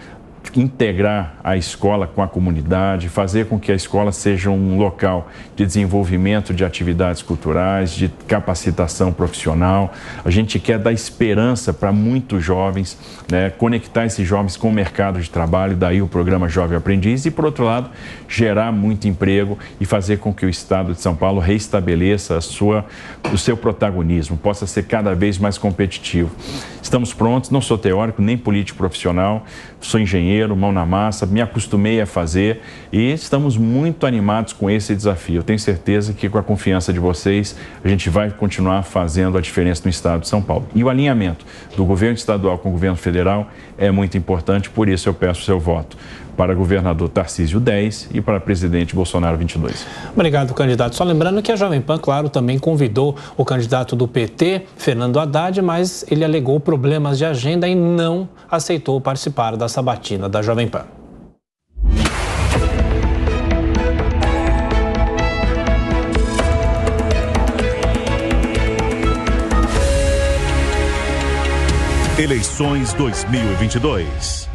D: integrar a escola com a comunidade, fazer com que a escola seja um local de desenvolvimento de atividades culturais, de capacitação profissional. A gente quer dar esperança para muitos jovens, né? Conectar esses jovens com o mercado de trabalho, daí o programa Jovem Aprendiz, e, por outro lado, gerar muito emprego e fazer com que o Estado de São Paulo restabeleça o seu protagonismo, possa ser cada vez mais competitivo. Estamos prontos, não sou teórico nem político profissional, sou engenheiro, mão na massa, me acostumei a fazer e estamos muito animados com esse desafio. Eu tenho certeza que, com a confiança de vocês, a gente vai continuar fazendo a diferença no Estado de São Paulo. E o alinhamento do governo estadual com o governo federal é muito importante, por isso eu peço o seu voto para governador Tarcísio 10 e para presidente Bolsonaro 22. Obrigado, candidato. Só lembrando que a Jovem Pan, claro, também convidou o candidato do PT, Fernando Haddad, mas ele alegou problemas de agenda e não aceitou participar da sabatina da Jovem Pan.
A: Eleições 2022.